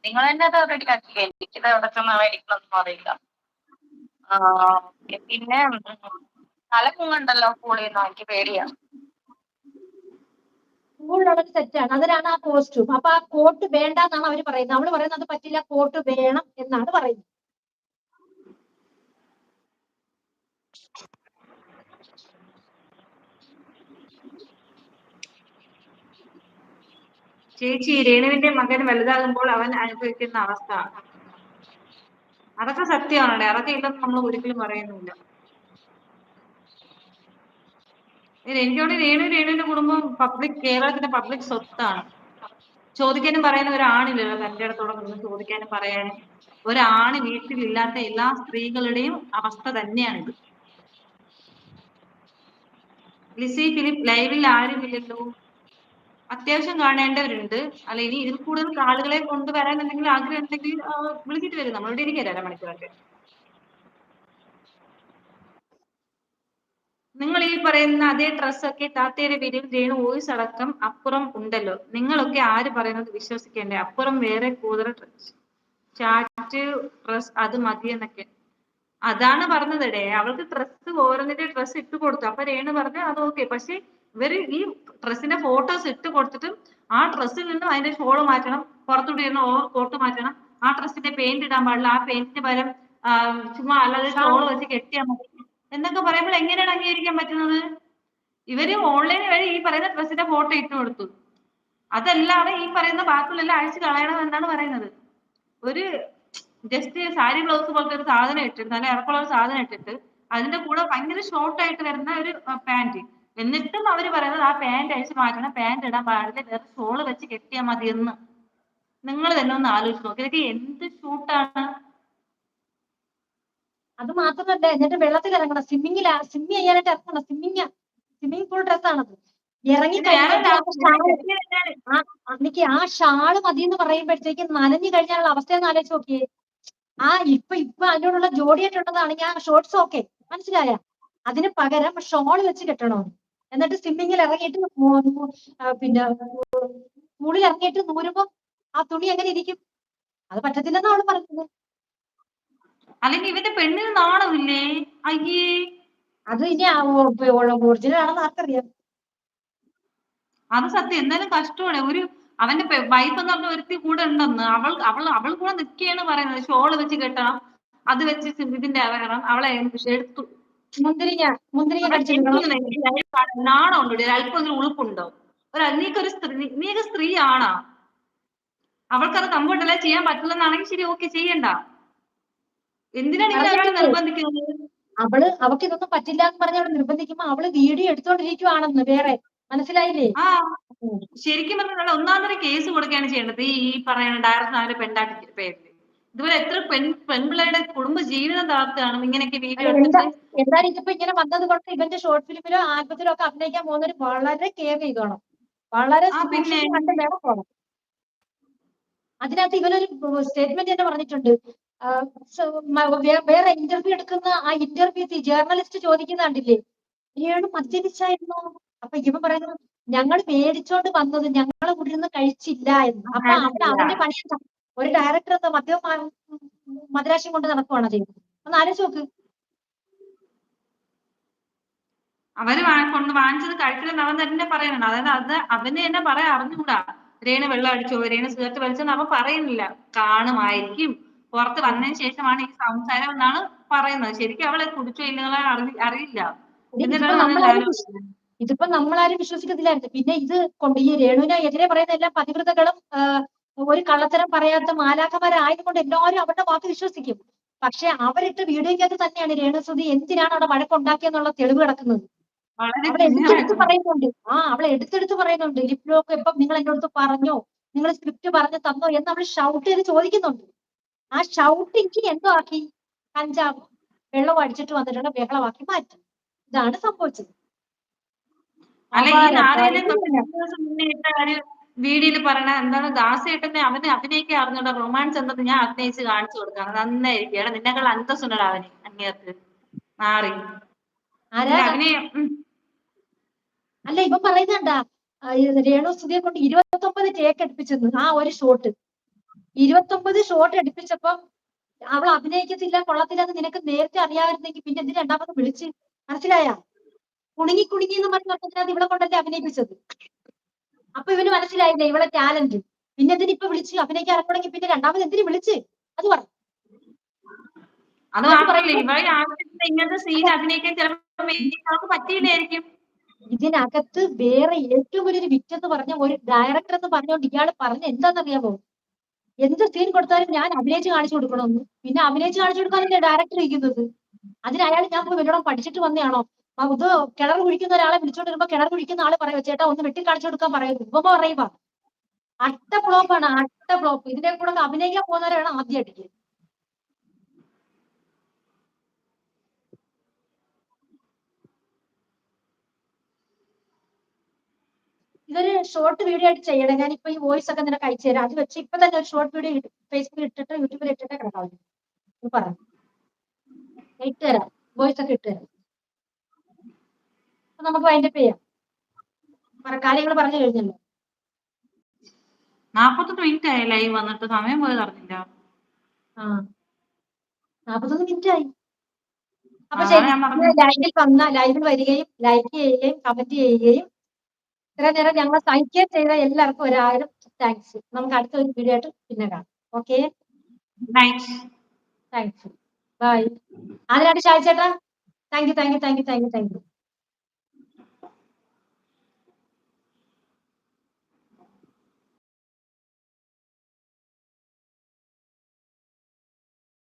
നിങ്ങൾ തന്നെ അത് റെഡി ആക്കിയ. എനിക്കിത് എവിടെ ചെന്നായിരിക്കണമെന്നൊന്നും അറിയില്ല. പിന്നെ തല മുങ്ങണ്ടല്ലോ സ്കൂളിൽ എനിക്ക് പേടിയാണ്. സ്കൂളിലുള്ളത് സെറ്റാണ്, അതിനാണ് ആ കോസ്റ്റ്യൂം. അപ്പൊ ആ കോട്ട് വേണ്ട എന്നാണ് അവര് പറയുന്നത്. അവള് പറയുന്നത് അത് പറ്റില്ല, കോട്ട് വേണം എന്നാണ് പറയുന്നത്. ചേച്ചി, രേണുവിന്റെ മകൻ വലുതാകുമ്പോൾ അവൻ അനുഭവിക്കുന്ന അവസ്ഥ, അതൊക്കെ സത്യമാണേ. അതൊക്കെ ഇല്ലെന്ന് നമ്മൾ ഒരിക്കലും പറയുന്നില്ല. എനിക്കവിടെ രേണുവിന്റെ കുടുംബം കേരളത്തിന്റെ പബ്ലിക് സ്വത്താണ്. ചോദിക്കാനും പറയാനും ഒരാണില്ലല്ലോ, തന്റെ ഇടത്തോടെ നിന്ന് ചോദിക്കാനും പറയാനും ഒരാണ് വീട്ടിലില്ലാത്ത എല്ലാ സ്ത്രീകളുടെയും അവസ്ഥ തന്നെയാണിത്. ലിസി ഫിലിപ്പ് ലൈവിൽ ആരുമില്ലല്ലോ. അത്യാവശ്യം കാണേണ്ടവരുണ്ട്. അല്ല, ഇനി ഇതിൽ കൂടുതൽ ആളുകളെ കൊണ്ടുവരാൻ എന്തെങ്കിലും ആഗ്രഹം ഉണ്ടെങ്കിൽ വിളിച്ചിട്ട് വരും. നമ്മളിവിടെ ഇരിക്കാം അരമണിക്കൂറൊക്കെ. നിങ്ങൾ ഈ പറയുന്ന അതേ ഡ്രസ്സൊക്കെ താത്തയുടെ വീട്ടിൽ രേണു വോയിസ് അടക്കം അപ്പുറം ഉണ്ടല്ലോ. നിങ്ങളൊക്കെ ആര് പറയുന്നത് വിശ്വസിക്കേണ്ടേ? അപ്പുറം വേറെ കൂടുതൽ ചാറ്റ് ഡ്രസ് അത് മതിയെന്നൊക്കെ. അതാണ് പറഞ്ഞതേ, അവൾക്ക് ഡ്രസ്സ് ഓരോന്നിന്റെ ഡ്രസ്സ് ഇട്ട് കൊടുത്തു. അപ്പൊ രേണു പറഞ്ഞു അത് ഓക്കെ. പക്ഷെ ഇവര് ഈ ഡ്രസ്സിന്റെ ഫോട്ടോസ് ഇട്ട് കൊടുത്തിട്ടും ആ ഡ്രസ്സിൽ നിന്നും അതിന്റെ ഷോള് മാറ്റണം, പുറത്തുകൂടി ഇരുന്ന കോട്ട് മാറ്റണം, ആ ഡ്രസ്സിന്റെ പെയിന്റ് ഇടാൻ പാടില്ല, ആ പെയിന്റിന് പകരം ചുമ്മാ അല്ലാതെ ഷോള് വെച്ച് കെട്ടിയാൽ മതി എന്നൊക്കെ പറയുമ്പോൾ എങ്ങനെയാണ് അംഗീകരിക്കാൻ പറ്റുന്നത്? ഇവര് ഓൺലൈനിൽ വഴി ഈ പറയുന്ന ഡ്രസ്സിന്റെ ഫോട്ടോ ഇട്ട് കൊടുത്തു. അതല്ലാതെ ഈ പറയുന്ന ബാക്കിലെല്ലാം അഴിച്ചു കളയണം എന്നാണ് പറയുന്നത്. ഒരു ജസ്റ്റ് സാരി ബ്ലൗസ് പോലത്തെ ഒരു സാധനം ഇട്ടിട്ട്, നല്ല ഇറക്കമുള്ള ഒരു സാധനം ഇട്ടിട്ട് അതിന്റെ കൂടെ ഭയങ്കര ഷോർട്ട് ആയിട്ട് വരുന്ന ഒരു പാന്റ്, എന്നിട്ടും അവര് പറയുന്നത് ആ പാന്റ് അഴിച്ച് മാറ്റണം, പാന്റ് ഇടാൻ പാടില്ല, വേറെ ഷോള് വെച്ച് കെട്ടിയാൽ മതി എന്ന്. നിങ്ങൾ തന്നെ ഒന്ന് ആലോചിച്ച് നോക്കി, ഇതൊക്കെ എന്ത് ഷൂട്ടാണ്? അത് മാത്രമല്ല, എന്നിട്ട് വെള്ളത്തിൽ ഇറങ്ങണം, സ്വിമ്മിങ് ചെയ്യാനായിട്ട് ഇറങ്ങണം. സ്വിമ്മിങ് പൂൾ ഡ്രസ്സാണത്. ഇറങ്ങി അന്നിക്ക് ആ ഷാള് മതി എന്ന് പറയുമ്പോഴത്തേക്കും നനഞ്ഞു കഴിഞ്ഞാലുള്ള അവസ്ഥയെന്ന് ആലോചിച്ച് നോക്കിയേ. ഇപ്പൊ അതിനോടുള്ള ജോഡിയായിട്ടുള്ളതാണെങ്കിൽ ആ ഷോർട്സ് ഓക്കെ, മനസ്സിലായ? അതിന് പകരം ഷോൾ വെച്ച് കെട്ടണോ? എന്നിട്ട് സ്വിമ്മിങ്ങിൽ ഇറങ്ങിയിട്ട് പിന്നെ പൂളിൽ ഇറങ്ങിയിട്ട് നൂരുമ്പോ ആ തുണി എങ്ങനെ ഇരിക്കും? അത് പറ്റത്തില്ലെന്നാണ് അവള് പറയുന്നത്. അല്ലെങ്കിൽ ഇവന്റെ പെണ്ണിന് നാണമില്ലേ? അയ്യേ, അത് ഇനി ഒറിജിനൽ ആണെന്ന് ആർക്കറിയാം. അത് സത്യം. എന്തായാലും കഷ്ടമാണ്. അവന്റെ വൈഫ് എന്ന് പറഞ്ഞ ഒരുത്തി കൂടെ ഉണ്ടെന്ന് അവൾ കൂടെ നിൽക്കുകയാണ് പറയുന്നത്. ഷോള് വെച്ച് കെട്ടണം, അത് വെച്ച് ഇതിന്റെ ഇറങ്ങണം, അവളെ എടുത്തു. മുന്തിരിങ്ങ നാണം ഉണ്ടോ? അല്പം ഉളുപ്പുണ്ടോ? നീക്കൊരു നീയൊക്കെ സ്ത്രീ ആണോ? അവൾക്കത് കംഫർട്ടബിൾ ചെയ്യാൻ പറ്റില്ലെന്നാണെങ്കിൽ ശരി, ഓക്കെ, ചെയ്യണ്ട. എന്തിനാണ് ഇങ്ങനെ അവരെ നിർബന്ധിക്കുന്നത്? അവൾക്ക് ഇതൊന്നും പറ്റില്ല എന്ന് പറഞ്ഞ് അവള് നിർബന്ധിക്കുമ്പോ അവള് വീഡിയോ എടുത്തോണ്ടിരിക്കുവാണെന്ന് വേറെ, മനസ്സിലായില്ലേ? ആ, ശരിക്കും പറഞ്ഞാൽ ഒന്നാമതൊരു കേസ് കൊടുക്കുകയാണ് ചെയ്യേണ്ടത് ഈ പറയുന്ന ഡയറക്ടർ അവരുടെ പെണ്ടാട്ടി പേരിൽ. ഇതുപോലെ എത്ര പെൺപിള്ളേരുടെ കുടുംബ ജീവിതം തളർത്തുകയാണ് ഇങ്ങനെയൊക്കെ വീഡിയോ എടുത്തിട്ട്. എന്തായാലും ഇതിപ്പോ ഇങ്ങനെ വന്നത് കൊണ്ട് ഇവന്റെ ഷോർട്ട് ഫിലിമിലോ ആൽബത്തിലോ ഒക്കെ അഭിനയിക്കാൻ പോകുന്നവര് വളരെ കെയർ ചെയ്തോണം, വളരെ സൂക്ഷിച്ച് കണ്ട് വേണം പോണം. അതിനകത്ത് ഇവനൊരു സ്റ്റേറ്റ്മെന്റ് തന്നെ പറഞ്ഞിട്ടുണ്ട്. വേറെ ഇന്റർവ്യൂ എടുക്കുന്ന ആ ഇന്റർവ്യൂ ജേർണലിസ്റ്റ് ചോദിക്കുന്ന കണ്ടില്ലേ, ഇയാള് മദ്യപിച്ചായിരുന്നോ? അപ്പൊ ഇവൻ പറയുന്നത് ഞങ്ങൾ മേടിച്ചോണ്ട് വന്നത് ഞങ്ങളെ കൂടെ നിന്ന് കഴിച്ചില്ല എന്ന്. അപ്പൊ അവിടെ അവന്റെ പണി എന്താ? ഒരു ഡയറക്ടർ എന്താ മദ്യവും മദ്രാശം കൊണ്ട് നടക്കുവാണോ ചെയ്യുന്നത്? ഒന്ന് ആലോചിച്ച് നോക്ക്. അവര് കൊണ്ട് വാങ്ങിച്ചത് കഴിക്കലെന്ന് അവൻ തന്നെ പറയുന്നുണ്ട്. അതായത് അത് അവന് തന്നെ പറയാൻ അറിഞ്ഞുകൂടാ. രേണു വെള്ളം അടിച്ചോ, രേണു സിഗരറ്റ് വലിച്ചെന്ന് അവൻ പറയുന്നില്ല. കാണുമായിരിക്കും, പുറത്ത് വന്നതിന് ശേഷമാണ് ഈ സംസാരം എന്നാണ് പറയുന്നത്. ശരിക്കും അവളെ കുടിച്ചോ ഇല്ലെന്നുള്ള അറിയില്ല. എന്നിട്ടാണ് ഇതിപ്പോ നമ്മളാരും വിശ്വസിക്കത്തില്ലായിരുന്നു. പിന്നെ ഇത് കൊണ്ട് ഈ രേണുവിനെ എതിരെ പറയുന്ന എല്ലാം പതിവ്രതകളും ഒരു കള്ളത്തരം പറയാത്ത മാലാഖമാരായതുകൊണ്ട് എല്ലാവരും അവരുടെ വാക്ക് വിശ്വസിക്കും. പക്ഷെ അവരിട്ട വീഡിയോയ്ക്കകത്ത് തന്നെയാണ് രേണുസുതി എന്തിനാണ് അവിടെ വഴക്കുണ്ടാക്കിയെന്നുള്ള തെളിവ് കിടക്കുന്നത്. വളരെ അവൾ ക്ലിയർ എടുത്തെടുത്ത് ആയിട്ടുണ്ട്. പറയുന്നുണ്ട്. അവൾ എടുത്തെടുത്ത് പറയുന്നുണ്ട്. ലിപ് ലോക്ക് ഇപ്പം നിങ്ങൾ എന്റെ അടുത്ത് പറഞ്ഞോ, നിങ്ങൾ സ്ക്രിപ്റ്റ് പറഞ്ഞു തന്നോ എന്ന് അവൾ ഷൗട്ട് ചെയ്ത് ചോദിക്കുന്നുണ്ട്. ആ ഷൗട്ടിങ് എന്തോ ആക്കി, കഞ്ചാവും വെള്ളം അടിച്ചിട്ട് വന്നിട്ടുള്ള ബഹളമാക്കി മാറ്റി. ഇതാണ് സംഭവിച്ചത്. അല്ല ഈ അപാര നാരേനെ തൊട്ട് കഴിവില്ല. 2 ദിവസം മുന്നേ ഇട്ട ഒരു വീഡിയോയിൽ പറയണ എന്താണ്, ദാസേട്ടനെ അവന് അഭിനയിക്കാൻ അറിഞ്ഞൂടാ, റൊമാൻസ് എന്നത് ഞാൻ അഭിനയിച്ച് കാണിച്ചു കൊടുക്കാം, നന്നായിരിക്കും. എടാ നിന്നെക്കാൾ അന്തസ്സുണ്ടടാ അവന്, അങ്ങേർക്ക് നാറി. ആരാ? അഭിനയം അല്ല ഇവൻ പറയുന്നുണ്ടാ രേണു സുധിയെ കൊണ്ട് 29 ടേക്ക് എടുപ്പിച്ചെന്ന്. ആ ഒരു ഷോട്ട് 29 ഷോട്ട് എടുപ്പിച്ചപ്പം അവൾ അഭിനയിക്കത്തില്ല കൊള്ളത്തില്ല എന്ന് നിനക്ക് നേരത്തെ അറിയാമായിരുന്നെങ്കിൽ പിന്നെ എന്തിന് രണ്ടാമത് വിളിച്ച്? മനസ്സിലായ? കുണുങ്ങി കുണുങ്ങി എന്ന് പറഞ്ഞതിനകത്ത് ഇവളെ കൊണ്ടല്ലേ അഭിനയിപ്പിച്ചത്. അപ്പൊ ഇവന് മനസ്സിലായില്ലേ ഇവളെ ടാലന്റ്. പിന്നെ എന്തിന് ഇപ്പൊ വിളിച്ച് അഭിനയിക്കാൻ ഇറങ്ങണമെങ്കിൽ പിന്നെ രണ്ടാമത് എന്തിന് വിളിച്ച്? അത് പറ. അത് മാത്രമല്ല, ഇവളെ ആവശ്യത്തിന് ഇങ്ങനത്തെ സീൻ അഭിനയിക്കാൻ ചിലപ്പോൾ അവർക്ക് പറ്റിയില്ലായിരിക്കും. ഇതിനകത്ത് വേറെ ഏറ്റവും വലിയൊരു വിറ്റെന്ന് പറഞ്ഞ ഒരു ഡയറക്ടർ എന്ന് പറഞ്ഞുകൊണ്ട് ഇയാൾ പറഞ്ഞ എന്താണെന്നറിയാമോ? എന്ത് സീൻ കൊടുത്താലും ഞാൻ അഭിനയിച്ച് കാണിച്ചു കൊടുക്കണമെന്ന്. പിന്നെ അഭിനയിച്ച് കാണിച്ചു കൊടുക്കാനല്ലേ ഡയറക്ടർ ഇരിക്കുന്നത്. അതിന് അയാൾ ഞാൻ പോയി വല്ലോണം പഠിച്ചിട്ട് വന്നതാണോ? ഇത് കിണർ കുഴിക്കുന്ന ഒരാളെ വിളിച്ചോണ്ട് വരുമ്പോ കിണർ കുഴിക്കുന്ന ആള് പറയുക ചേട്ടാ ഒന്ന് വെട്ടി കാണിച്ചു കൊടുക്കാൻ പറയുന്നു. ഉപമ പറയുക അട്ട ഫ്ലോപ്പാണ്, അട്ട ഫ്ലോപ്പ്. ഇതിനെ കൂടെ അഭിനയിക്കാൻ പോകുന്നവരാണ് ആദ്യം അടിക്കുക. ഇതൊരു ഷോർട്ട് വീഡിയോ ആയിട്ട് ചെയ്യണം. ഞാനിപ്പോ ഈ വോയിസ് ഒക്കെ നിനക്ക് അയച്ചു തരാം. അത് വെച്ച് ഇപ്പൊ തന്നെ ഒരു ഷോർട്ട് വീഡിയോ ഫേസ്ബുക്കിൽ ഇട്ടിട്ട് യൂട്യൂബിൽ ഇട്ടിട്ട് കിടക്കാവുന്നു. പറഞ്ഞു ഇട്ട് തരാം, വോയിസ് ഒക്കെ ഇട്ട് തരാം. അപ്പൊ നമുക്ക് വൈൻഡപ്പ് ചെയ്യാം. കാര്യങ്ങൾ പറഞ്ഞു കഴിഞ്ഞല്ലോ. 48 മിനിറ്റ് ആയി ലൈവ് വന്നിട്ട്, സമയം പോയത് അറിഞ്ഞില്ല. 41 മിനിറ്റ് ആയി. അപ്പൊ അതാണ് ശരി, ഞാൻ പറഞ്ഞത്. ലൈവിൽ വരികയും ലൈക്ക് ചെയ്യുകയും കമന്റ് ചെയ്യുകയും ഇത്ര നേരം ഞങ്ങളെ സഹിക്കുകയും ചെയ്ത എല്ലാവർക്കും 1000 താങ്ക്സ്. നമുക്ക് അടുത്ത ഒരു വീഡിയോ ആയിട്ട് പിന്നെ കാണാം. Okay, thanks, bye. അതിനായിട്ട് ഷായി ചേട്ടാ താങ്ക് യു.